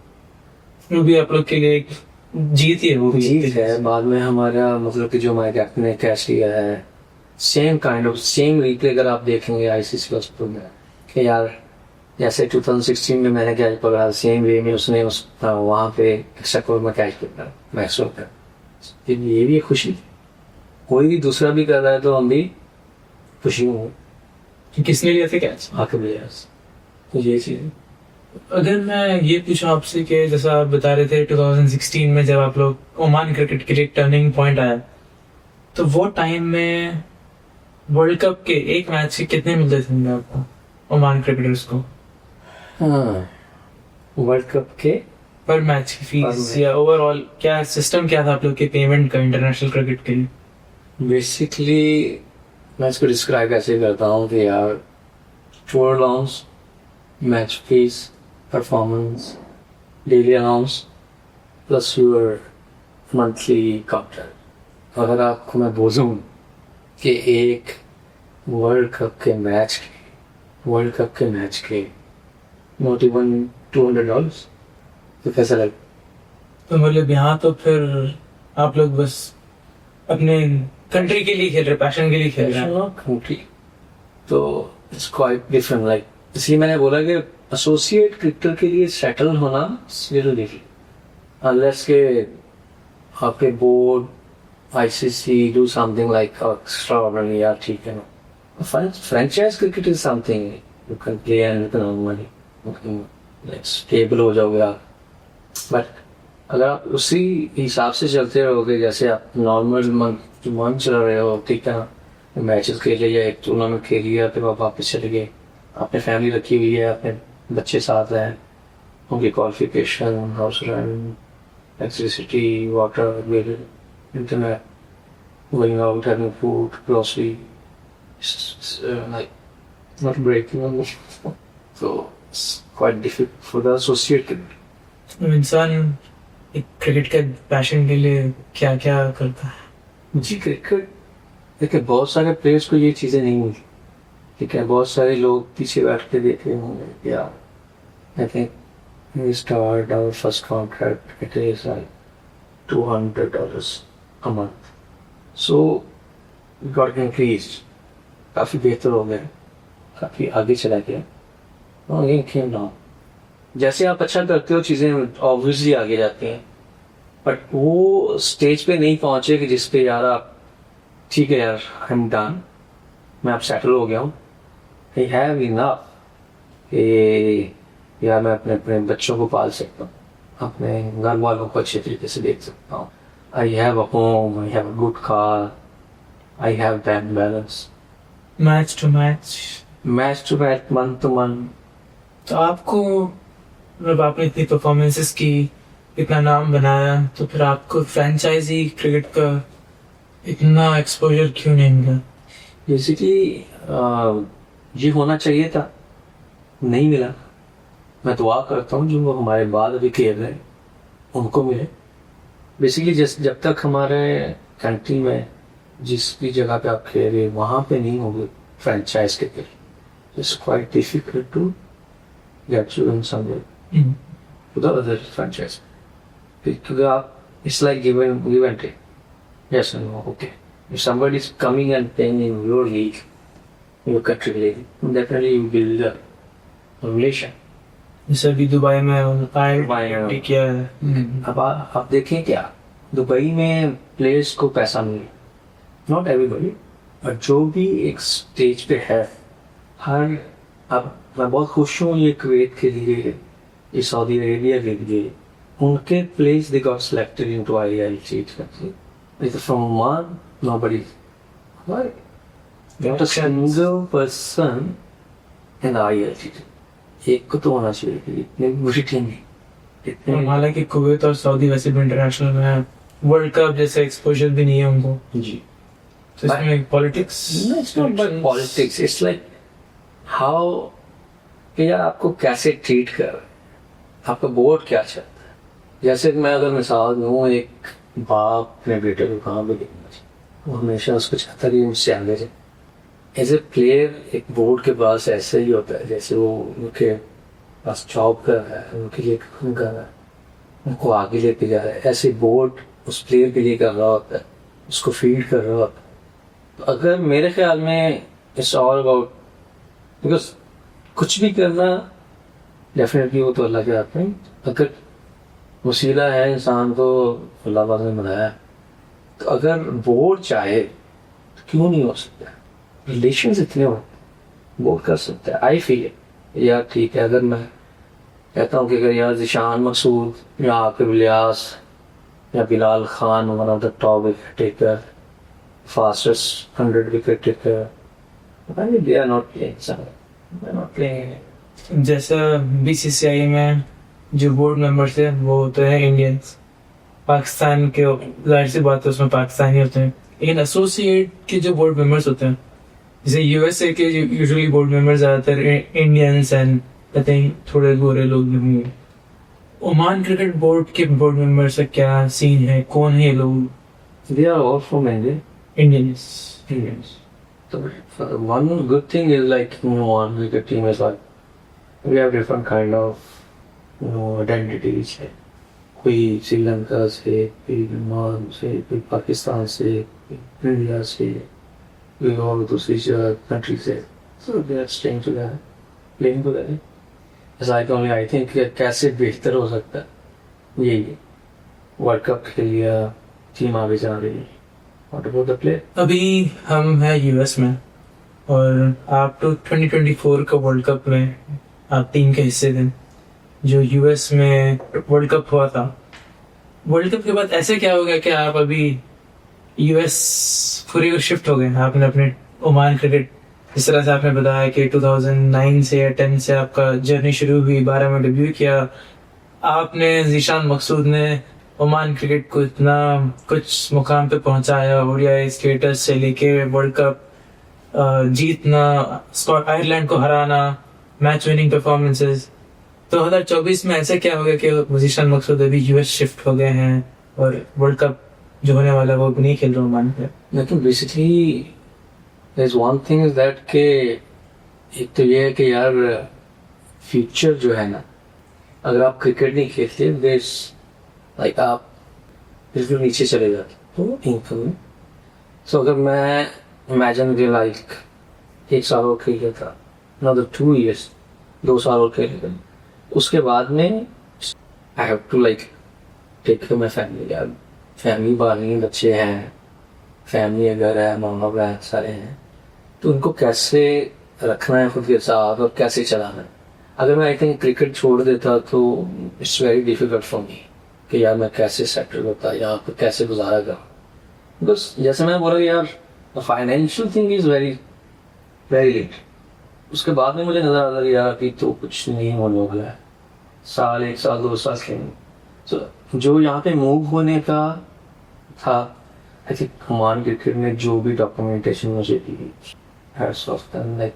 वो भी आप लोग के लिए एक जीत ही है, वो भी जीत है। बाद में हमारा मतलब कि जो हमारे कैप्टन ने कैच लिया है, सेम रिप्ले अगर आप देखेंगे आईसीसी हॉस्पिटल में कि यार जैसे 2016 में मैंने कैच पकड़ा, सेम वे में उसने वहाँ पे एक्स्ट्रा कोर में कैच पकड़ा मैक्सवेल का। ये भी खुशी, कोई भी दूसरा भी कर रहा है तो हम भी खुशी हूँ। किसने लिया था कैच? आके भैया, तो ये चीज। अगर मैं ये पूछूं आपसे कि जैसा आप बता रहे थे 2016 में जब आप लोग ओमान क्रिकेट के लिए टर्निंग पॉइंट आया, तो वो टाइम में वर्ल्ड कप के एक मैच के कितने मिलते थे आपको ओमान क्रिकेटर्स को? हाँ, वर्ल्ड कप के पर मैच की फीस या ओवरऑल क्या सिस्टम क्या था आप लोग के पेमेंट का इंटरनेशनल क्रिकेट के लिए? बेसिकली मैं इसको डिस्क्राइब ऐसे करता हूँ कि यार tour allowance, match fees, performance, daily allowance plus your monthly contract, अगर आपको मैं बोलूं कि एक वर्ल्ड कप के मैच के नॉट इवन $200, तो कैसा लगे? तो मतलब यहाँ तो फिर आप लोग बस अपने कंट्री के लिए खेल रहे, पैशन के लिए खेल रहे हैं। कंट्री तो इट्स क्वाइट डिफरेंट। लाइक इसलिए मैंने बोला कि एसोसिएट क्रिकेटर के लिए सेटल होना लिटिल डिफिकल्ट अनलेस के आपके board ICC do something like extraordinary, यार ठीक है ना। Franchise cricket is something you can play and you can earn money, like stable हो जाओगे आप। बट अगर आप उसी हिसाब से चलते रहोगे जैसे आप नॉर्मल मंथ चल रहे हो, ठीक है ना, मैचेस खेले या एक टूर्नामेंट खेल लिया, फिर आप वापस चले गए, आपने फैमिली रखी हुई है, अपने बच्चे साथ हैं, उनकी qualification, house rent, electricity, water bill, internet, going out, having food, grocery, like not breaking on me. So it's quite difficult for the associate. इंसान एक क्रिकेट के पैशन के लिए क्या क्या करता है? जी क्रिकेट देखिए, बहुत सारे प्लेयर्स को ये चीजें नहीं मिली, ठीक है। बहुत सारे लोग पीछे बैठ के देखे होंगे, या I think we start our first contract, it is like $200 a month, so we got increased, काफी बेहतर हो गया, काफी आगे चला गया। और ये came down, जैसे आप अच्छा करते हो चीजें ऑब्वियसली आगे जाती हैं, बट वो स्टेज पे नहीं पहुंचे कि जिस पे यार आप ठीक है यार आई एम डन, मैं अब सेटल हो गया हूँ, आई हैव इनफ, यार मैं अपने अपने बच्चों को पाल सकता हूँ, अपने घर वालों को अच्छे तरीके से देख सकता हूँ, I have a home, I have a good car, I have bank balance, match to match, month to month. तो आपको मतलब आपने इतनी परफॉर्मेंसेस की, इतना नाम बनाया, तो फिर आपको फ्रेंचाइजी क्रिकेट का इतना एक्सपोजर क्यों नहीं मिला? बेसिकली ये होना चाहिए था, नहीं मिला। मैं दुआ करता हूँ जो हमारे बाद अभी खेल रहे हैं उनको मिले। बेसिकली जब तक हमारे कंट्री में जिस भी जगह पे आप खेल रहे वहाँ पे नहीं होगी franchise cricket, it's quite difficult to get you in somewhere to the other franchise, क्योंकि आप it's like give and take, yes or no, okay. If somebody is coming and playing in your league, your country league, definitely you build a relation. जैसे अभी Dubai में किया है। अब आप देखें क्या दुबई में प्लेयर्स को पैसा मिले, नॉट एवरीबॉडी, बट जो भी एक स्टेज पे है, हर अब मैं बहुत खुश हूँ ये कुवैत के लिए, ये सऊदी अरेबिया के लिए, उनके players they got selected into IIT. It's from one, nobody. Why? Not a single person in the IIT. एक को तो होना चाहिए, इतनी बुरी टीम नहीं। हालांकि कुवैत और सऊदी वैसे भी इंटरनेशनल में वर्ल्ड कप जैसे एक्सपोजर भी नहीं है उनको जी। तो इसमें politics, it's not but politics, it's like how यार आपको कैसे ट्रीट कर रहे, आपका बोर्ड क्या चाहता है। जैसे मैं अगर मिसाल दूँ, एक बाप अपने बेटे को कहाँ भी देखना चाहिए, वो हमेशा उसको चाहता है कि मुझसे आगे जाए। एज ए प्लेयर एक बोर्ड के पास ऐसे ही होता है जैसे वो उनके पास जॉब कर रहा है, उनके लिए काम कर रहा है, उनको आगे लेके जा रहा है, ऐसे बोर्ड उस प्लेयर के लिए कर रहा होता है, उसको फीड कर रहा होता है। तो अगर मेरे ख्याल में इट्स ऑल अबाउट, बिकॉज कुछ भी करना डेफिनेटली वो तो अल्लाह के हाथ में, अगर वसीला है इंसान को अल्लाह पाक ने बनाया, तो अगर बोर्ड चाहे तो क्यों नहीं हो सकता। रिलेशंस इतने हो, बोर्ड कर सकता है। आई फील यार ठीक है, अगर मैं कहता हूँ कि अगर यार ज़िशान मकसूद या आकिब इलियास या Bilal Khan, one of the top wicket taker, fastest 100 wicket taker, they are not playing. जैसा BCCI में जो बोर्ड मेंबर्स है वो होते हैं इंडियंस, पाकिस्तान के, जाहिर सी बात है उसमें पाकिस्तानी होते हैं, लेकिन एसोसिएट के जो बोर्ड मेंबर्स होते हैं, जैसे USA के यूजुअली बोर्ड मेंबर्स ज्यादातर इंडियंस एंड आई थिंक थोड़े गोरे लोग भी होंगे। ओमान क्रिकेट बोर्ड के बोर्ड मेंबर्स का क्या सीन है, कौन है ये लोग, They are all from India. Indians. Indians. So one good thing is like one cricket team is like we have different kind of identities. कोई श्रीलंका से, कोई म्यांमार से, कोई पाकिस्तान से, कोई इंडिया से, कोई और दूसरी कंट्री से. So they are staying together, playing together. Like only I think कैसे बेहतर हो सकता है यही वर्ल्ड कप के लिए टीम आगे जा रही है. What about the play? अभी हम हैं यूएस में और आप तो 2024 का वर्ल्ड कप में आप टीम के हिस्से थे जो यूएस में वर्ल्ड कप हुआ था. वर्ल्ड कप के बाद ऐसे क्या हो गया कि आप अभी यूएस पूरे को शिफ्ट हो गए. आपने अपने ओमान क्रिकेट जिस तरह से आपने बताया कि 2009 से या 10 से आपका जर्नी शुरू हुई, 12 में डेब्यू किया आपने. ज़ीशान मकसूद ने ओमान क्रिकेट को इतना कुछ मुकाम पे पहुंचाया, ओडीआई स्टेटस से लेके वर्ल्ड कप जीतना, आयरलैंड को हराना, मैच विनिंग परफॉर्मेंसेस. 2024 में ऐसा क्या हो गया कि ज़ीशान मकसूद अभी यूएस शिफ्ट हो गए हैं और वर्ल्ड कप जो होने वाला है वो नहीं खेल रहे ओमान पे. लेकिन basically there's one thing is that के एक तो ये है कि यार फ्यूचर जो है ना, अगर आप क्रिकेट नहीं खेलते देश लाइक आप बिल्कुल नीचे चले जाते तो इनकम में. सो अगर मैं इमेजिन के लाइक 1 साल और खेल गया था, another 2 years 2 साल और खेल गया, उसके बाद में I have to like take care my family. यार फैमिली बाहर बच्चे हैं, फैमिली अगर है, माँ बाप है, सारे हैं, तो उनको कैसे रखना है खुद के साथ और कैसे चलाना है. अगर मैं आई थिंक क्रिकेट छोड़ देता तो it's very difficult for me कि यार मैं कैसे सेटल होता यहाँ पर, कैसे गुजारा करूँ. बिकॉज जैसे मैं बोला यार financial thing is very very late. उसके बाद में मुझे नजर आता यार कि तो कुछ नहीं होने वाला है, 1 साल 2 साल खेलेंगे. तो जो यहाँ पे मूव होने का था, आई थिंक ओमान क्रिकेट ने जो भी डॉक्यूमेंटेशन मुझे दी, लाइक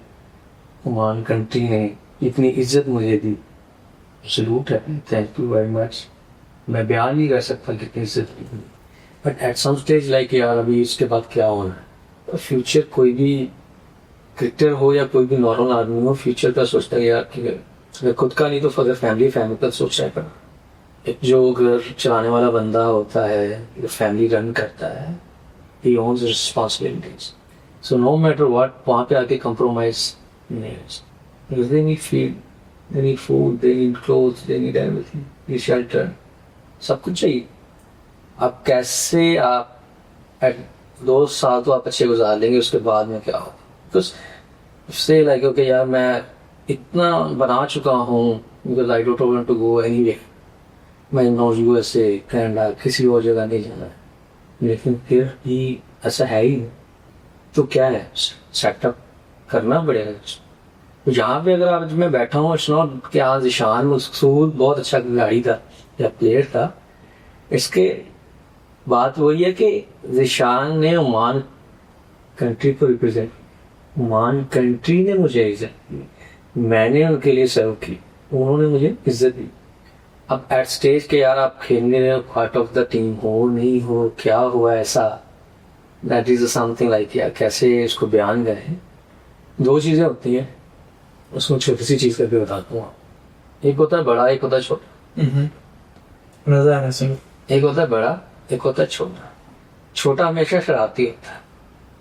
ओमान कंट्री ने इतनी इज्जत मुझे दी, सलूट है, थैंक यू वेरी मच. मैं बयान नहीं कर सकता कितनी इज्जत दी. But at some stage like यार अभी इसके बाद क्या होना है. फ्यूचर कोई भी क्रिकेटर हो या कोई भी नॉर्मल आदमी हो, फ्यूचर का सोचता है यार कि खुद का नहीं तो अगर फैमिली का सोचना है. एक जो घर चलाने वाला बंदा होता है, जो फैमिली रन करता है, he owns responsibilities. So no matter what, वहाँ पे आके compromise नहीं है. Because they need feed, they need food, they need clothes, they need everything, they need shelter, सब कुछ चाहिए. आप कैसे आप 2 साल तो आप अच्छे गुजार लेंगे, उसके बाद में क्या होगा. Because say like okay यार मैं इतना बना चुका हूँ, because I don't want to go anywhere. मैं नॉर्थ यूएसए, कनाडा, किसी और जगह नहीं जाना है. लेकिन फिर भी ऐसा है ही, तो क्या है, सेटअप करना पड़ेगा. तो यहाँ पे अगर आज मैं बैठा हूँ, इट्स नॉट कि आज ईशान मकसूद बहुत अच्छा खिलाड़ी था या प्लेयर था. इसके बात वही है कि ईशान ने ओमान कंट्री को रिप्रेजेंट, ओमान कंट्री ने मुझे इज्जत दी, मैंने उनके लिए सर्व की, उन्होंने मुझे इज्जत दी. अब एट स्टेज के यार आप खेलने में पार्ट ऑफ द टीम हो नहीं हो, क्या हुआ ऐसा, दैट इज समथिंग लाइक यार कैसे इसको बयान करें. 2 चीजें होती हैं, उसमें छोटी सी चीज करके बताता हूँ. एक होता है बड़ा, एक होता है छोटा. मजा आ रहा है. एक होता है बड़ा, एक होता है छोटा. छोटा हमेशा शरारती होता है,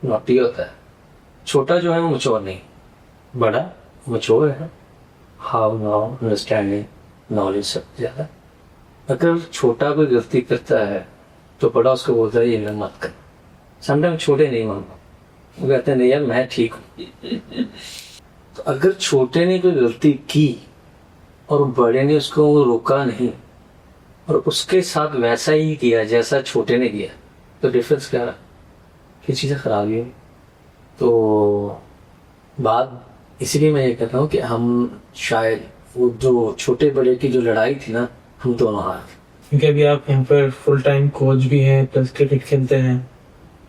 नॉटी होता है. छोटा जो है वो मचोर नहीं, बड़ा मचोर है, हाउ नाउ अंडरस्टैंडिंग नॉलेज सब ज्यादा. अगर छोटा कोई गलती करता है तो बड़ा उसको बोलता है ये मत कर. समटाइम छोटे नहीं मानता, वो कहते हैं नहीं यार मैं ठीक हूँ. तो अगर छोटे ने कोई गलती की और बड़े ने उसको रोका नहीं और उसके साथ वैसा ही किया जैसा छोटे ने किया, तो डिफरेंस क्या रहा, ये चीज़ें खराब ही. तो बात इसीलिए मैं ये कहता हूँ कि हम शायद वो जो छोटे बड़े की जो लड़ाई थी ना, हम दोनों हार. क्योंकि अभी आप यहाँ पर फुल टाइम कोच भी हैं प्लस क्रिकेट खेलते हैं.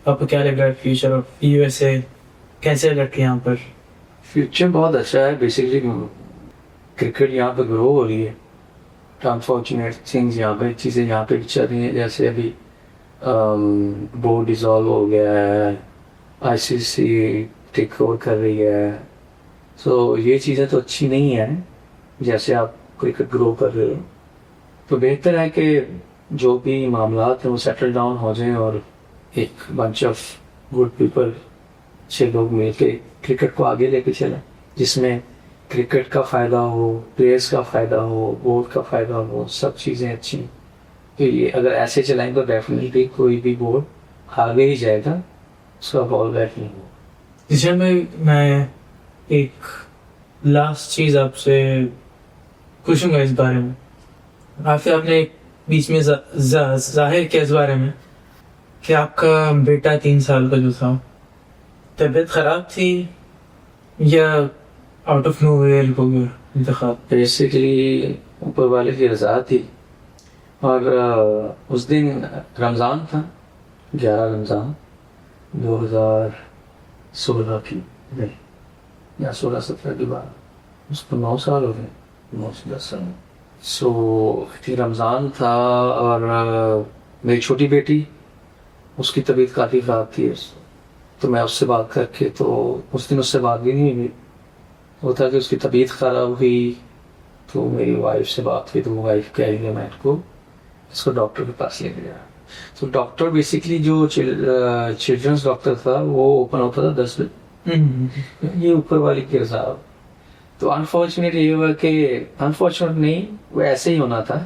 आपको क्या लग रहा है फ्यूचर ऑफ यूएसए कैसे लग रही है यहाँ पर? फ्यूचर बहुत अच्छा है. बेसिकली क्रिकेट यहाँ पे ग्रो हो रही है. अनफॉर्चुनेट थिंग्स यहाँ पे चीज़ें यहाँ पे चल रही हैं. जैसे अभी बोर्ड डिसॉल्व हो गया है, आईसीसी टेक ओवर कर रही है। सो ये चीज़ें तो अच्छी नहीं है जैसे आप क्रिकेट ग्रो कर रहे हो। तो बेहतर है कि जो भी मामला हैं वो सेटल डाउन हो जाएं और एक बंच ऑफ गुड पीपल, अच्छे लोग मिलके क्रिकेट को आगे लेके चलें, जिसमें क्रिकेट का फ़ायदा हो, प्लेयर्स का फ़ायदा हो, बोर्ड का फ़ायदा हो, सब चीज़ें अच्छी। तो ये अगर ऐसे चलाएं तो डेफिनेटली कोई भी बोर्ड आगे ही जाएगा, उसका बॉल बैट नहीं होगा। जैसे मैं एक लास्ट चीज आपसे पूछूंगा इस बारे में। आपने बीच में जाहिर किया इस बारे में कि आपका बेटा 3 साल का जो था, तबीयत खराब थी या आउट ऑफ नोवेयर हो गया इंतखाब? बेसिकली ऊपर वाले की रजा थी और उस दिन रमज़ान था, 11 रमज़ान 2016 की, नहीं या 16-17 की बात, उसको 9 साल हो गए, 9 से 10 साल। सो रमज़ान था और मेरी छोटी बेटी, उसकी तबीयत काफ़ी ख़राब थी, तो मैं उससे बात करके, तो उस दिन उससे बात भी नहीं हुई। वो था कि उसकी तबीयत ख़राब हुई तो मेरी वाइफ से बात हुई, तो वाइफ कह रही है मैं इसको डॉक्टर के पास लेके गया। तो डॉक्टर बेसिकली जो चिल्ड्रंस डॉक्टर था वो ओपन होता था 10 बजे, ये ऊपर वाली की रजा। तो अनफॉर्चुनेट ये हुआ कि, अनफॉर्चुनेट नहीं, वो ऐसे ही होना था,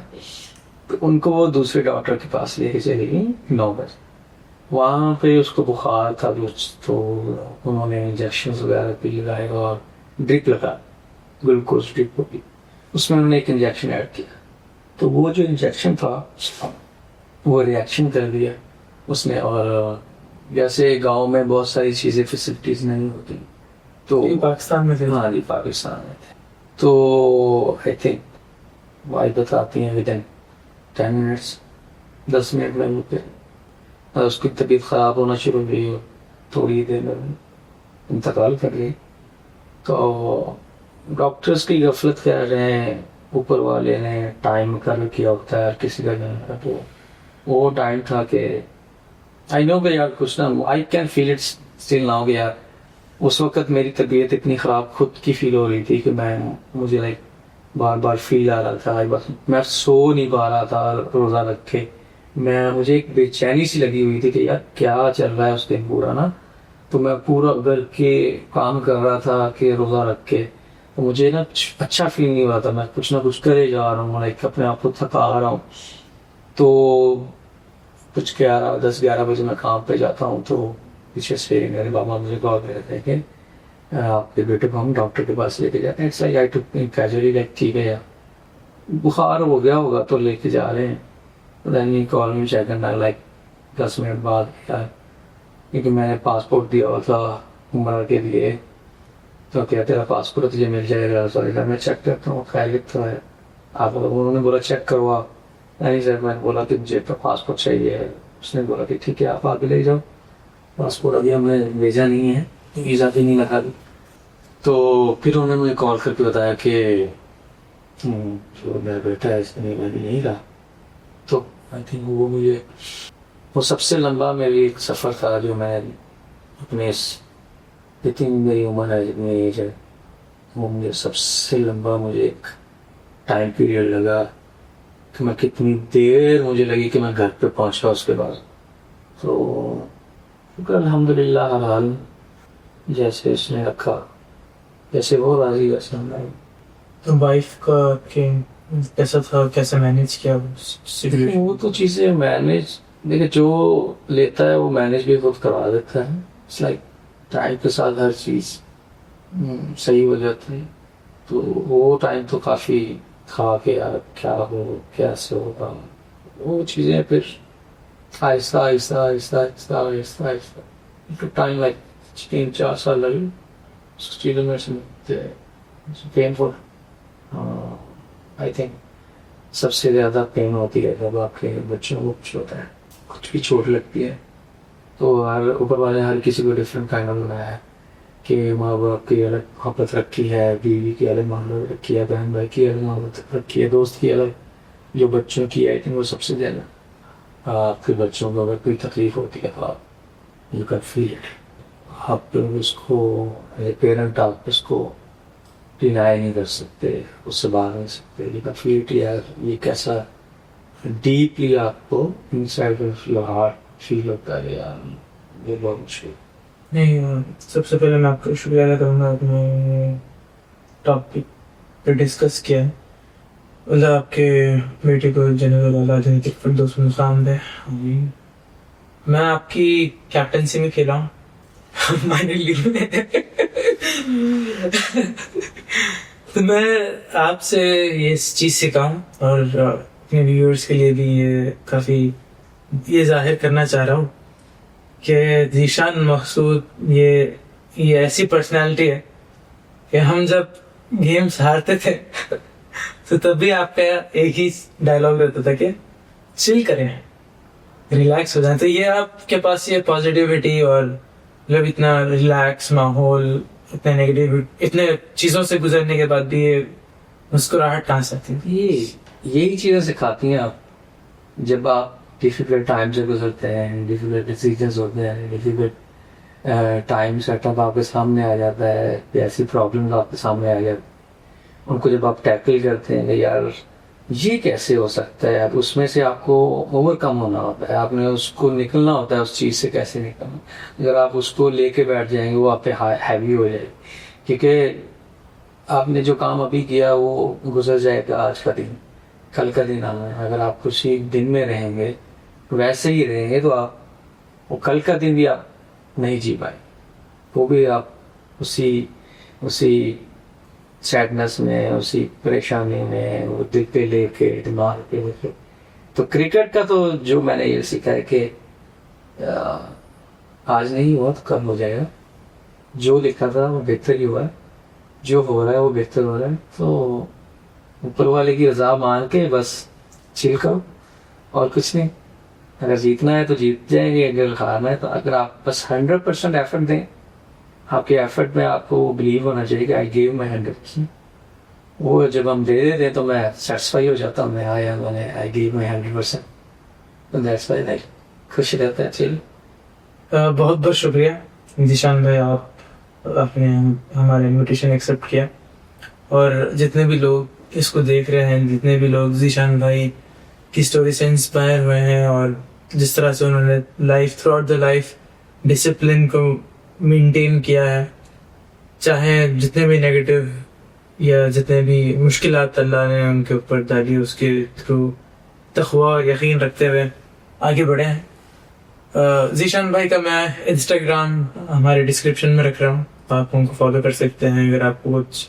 तो उनको वो दूसरे डॉक्टर के पास लेके चली गई 9 बजे। वहाँ पे उसको बुखार था कुछ, तो उन्होंने इंजेक्शन वगैरह भी लगाए और ड्रिप लगा, ग्लूकोज ड्रिप होगी, उसमें उन्होंने एक इंजेक्शन ऐड किया। तो वो जो इंजेक्शन था वो रिएक्शन कर दिया उसने, और जैसे गांव में बहुत सारी चीज़ें फैसिलिटीज़ नहीं होती, तो पाकिस्तान में थे? हाँ जी, पाकिस्तान में थे। तो आई थिंक वाइफ बताती हैं विदिन 10 मिनट्स, 10 मिनट में होते, और उसकी तबीयत ख़राब होना शुरू हुई, थोड़ी देर में इंतकाल कर गई। तो डॉक्टर्स की गफलत कर रहे हैं, ऊपर वाले ने टाइम कर किया होता है किसी का नहीं का, तो वो टाइम था कि आई नो कि यार कुछ ना, I can feel it still now कि यार उस वक्त मेरी तबीयत इतनी ख़राब खुद की फील हो रही थी कि मुझे लाइक बार बार फील आ रहा था, बस मैं सो नहीं पा रहा था रोज़ा रख के। मुझे एक बेचैनी सी लगी हुई थी कि यार क्या चल रहा है उस दिन पूरा ना। तो मैं पूरा घर के काम कर रहा था कि रोज़ा रख के, तो मुझे ना अच्छा फील नहीं हो रहा था, मैं कुछ ना कुछ करे जा रहा हूँ, लाइक अपने आप को थका रहा हूँ। तो कुछ 10-11 बजे मैं काम पे जाता हूँ, तो पीछे से मेरे बाबा मुझे कॉल कर रहे थे कि आपके बेटे को हम डॉक्टर के पास लेके जाते हैं। It's like I took casually, like ठीक है यार बुखार हो गया होगा तो लेके जा रहे हैं। देन कॉल में चेक करना, लाइक 10 मिनट बाद क्योंकि मैंने पासपोर्ट दिया हुआ था उम्र के लिए, तो क्या तेरा पासपोर्ट तुझे मिल जाएगा? सॉरी मैं चेक करता हूँ खैर लिखता है आप, उन्होंने बोला चेक करवा। नहीं सर, मैंने बोला कि मुझे तो पासपोर्ट चाहिए। उसने बोला कि ठीक है आप आगे ले जाओ, पासपोर्ट अभी हमने भेजा नहीं है, वीज़ा भी नहीं लगा। तो फिर उन्होंने मुझे कॉल करके बताया कि जो मेरा बेटा है इसने नहीं रहा। तो आई थिंक वो सबसे लंबा मेरी एक सफ़र था जो मैं अपने जितनी मेरी उम्र है, जितनी एज है, वो मुझे सबसे लंबा मुझे एक टाइम पीरियड लगा कि मैं कितनी देर मुझे लगी कि मैं घर पे पहुंचा उसके बाद। तो अल्हम्दुलिल्लाह हाल जैसे उसने रखा, जैसे वो राजी वैसे हम राजी। तो वाइफ का कैसा था, कैसे मैनेज किया वो तो चीज़ें मैनेज, देखिए जो लेता है वो मैनेज भी खुद करवा देता है। इट्स लाइक टाइम के साथ हर चीज़ सही हो जाती है। तो वो टाइम तो काफ़ी था कि यार क्या हो कैसे होगा, वो चीज़ें फिर आहिस्ता आहिस्ता आहिस्ता आहिस्ता आहिस्ता आहिस्ता टाइम लाइक 3-4 साल लगे उस चीज़ों में से पेनफुल। आई थिंक सबसे ज़्यादा पेन होती है जब आपके बच्चों को कुछ होता है, कुछ भी चोट लगती है। तो हर ऊपर वाले हर किसी को डिफरेंट काइंड ऑफ बनाया है कि माँ बाप की अलग मोहब्बत रखी है, बीवी की अलग मोहब्बत रखी है, बहन भाई की अलग मोहब्बत रखी है, दोस्त की अलग, जो बच्चों की आई थिंक वो सबसे ज़्यादा। आपके बच्चों को अगर कोई तकलीफ होती है तो आप यू कैन फील इट। आप उसको एज ए पेरेंट आप उसको डिनाई नहीं कर सकते, उससे बाहर नहीं सकते। यू कैन फील इट यार, ये कैसा डीपली आपको inside of your heart feel होता है यार, ये बहुत मुश्किल। नहीं, सबसे पहले मैं आपको शुक्रिया अदा करूँगा, आपने टॉपिक पे डिस्कस किया है। अल्लाह आपके बेटे को जन्नत अल्लाह जन्नत फिरदौस में मुकाम दे। मैं आपकी कैप्टनसी में खेला हूँ माइनर लीग में तो मैं आपसे ये चीज़ सीखा हूँ और अपने व्यूअर्स के लिए भी ये काफ़ी ये जाहिर करना चाह रहा हूँ कि ज़ीशान मकसूद ये ऐसी पर्सनालिटी है कि हम जब गेम्स हारते थे तो तब भी आपका एक ही डायलॉग रहता था कि चिल करें, रिलैक्स हो जाए। तो ये आपके पास ये पॉजिटिविटी और मतलब इतना रिलैक्स माहौल, इतने नेगेटिव, इतने चीज़ों से गुजरने के बाद भी ये मुस्कुराहट कहाँ से आती है? यही चीज़ें सिखाती हैं आप जब आप डिफिकल्ट टाइम से गुजरते हैं, डिफिकल्ट डिसीजंस होते हैं, डिफिकल्ट टाइम सेटअप आपके सामने आ जाता है, ऐसी प्रॉब्लम्स आपके सामने आ जाती, उनको जब आप टैकल करते हैं यार ये कैसे हो सकता है, अब उसमें से आपको ओवरकम होना होता है, आपने उसको निकलना होता है, उस चीज़ से कैसे निकलना। अगर आप उसको लेके बैठ जाएंगे वो आप पे हैवी हो जाएगी, क्योंकि आपने जो काम अभी किया वो गुजर जाएगा आज का दिन, कल का दिन आना है। अगर आप उसी दिन में रहेंगे, वैसे ही रहेंगे, तो आप वो कल का दिन भी आप नहीं जी पाए, वो भी आप उसी सैडनेस में, उसी परेशानी में, वो दिल पे लेके, दिमाग पे लेके। तो क्रिकेट का तो जो मैंने ये सीखा है कि आज नहीं हुआ तो कल हो जाएगा, जो लिखा था वो बेहतर ही हुआ है, जो हो रहा है वो बेहतर हो रहा है। तो ऊपर वाले की रजा मान के बस चिल करो और कुछ नहीं। अगर जीतना है तो जीत जाएंगे, अगर हारना है तो अगर आप बस 100% एफर्ट दें, आपके एफर्ट में आपको बिलीव होना चाहिए कि आई गिव माई 100%। वो जब हम दे देते हैं तो मैं सेटिस्फाई हो जाता हूँ, मैंने आई गिव माई 100%, तो दैट्स व्हाई लाइक खुश रहता है। चिल। बहुत बहुत शुक्रिया ज़ीशान भाई, आपने हमारा इन्विटेशन एक्सेप्ट किया। और जितने भी लोग इसको देख रहे हैं, जितने भी लोग ज़ीशान भाई की स्टोरी से इंस्पायर हुए हैं और जिस तरह से उन्होंने life through out the life discipline को मेंटेन किया है, चाहे जितने भी नेगेटिव या जितने भी मुश्किलात अल्लाह ने उनके ऊपर डाली, उसके थ्रू तक़वा और यकीन रखते हुए आगे बढ़े हैं। ज़ीशान भाई का मैं इंस्टाग्राम हमारे डिस्क्रिप्शन में रख रहा हूँ, आप उनको फॉलो कर सकते हैं। अगर आपको कुछ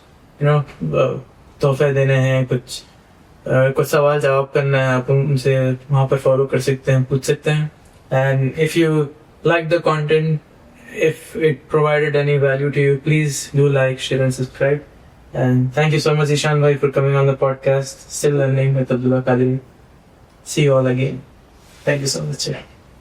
तोहफे देने हैं, कुछ सवाल जवाब करना है, आप उनसे वहाँ पर फॉलो कर सकते हैं, पूछ सकते हैं। And if you like the content, if it provided any value to you, please do like, share and subscribe. And thank you so much Ishan bhai for coming on the podcast. Still learning with Abdullah Qadri. See you all again. Thank you so much.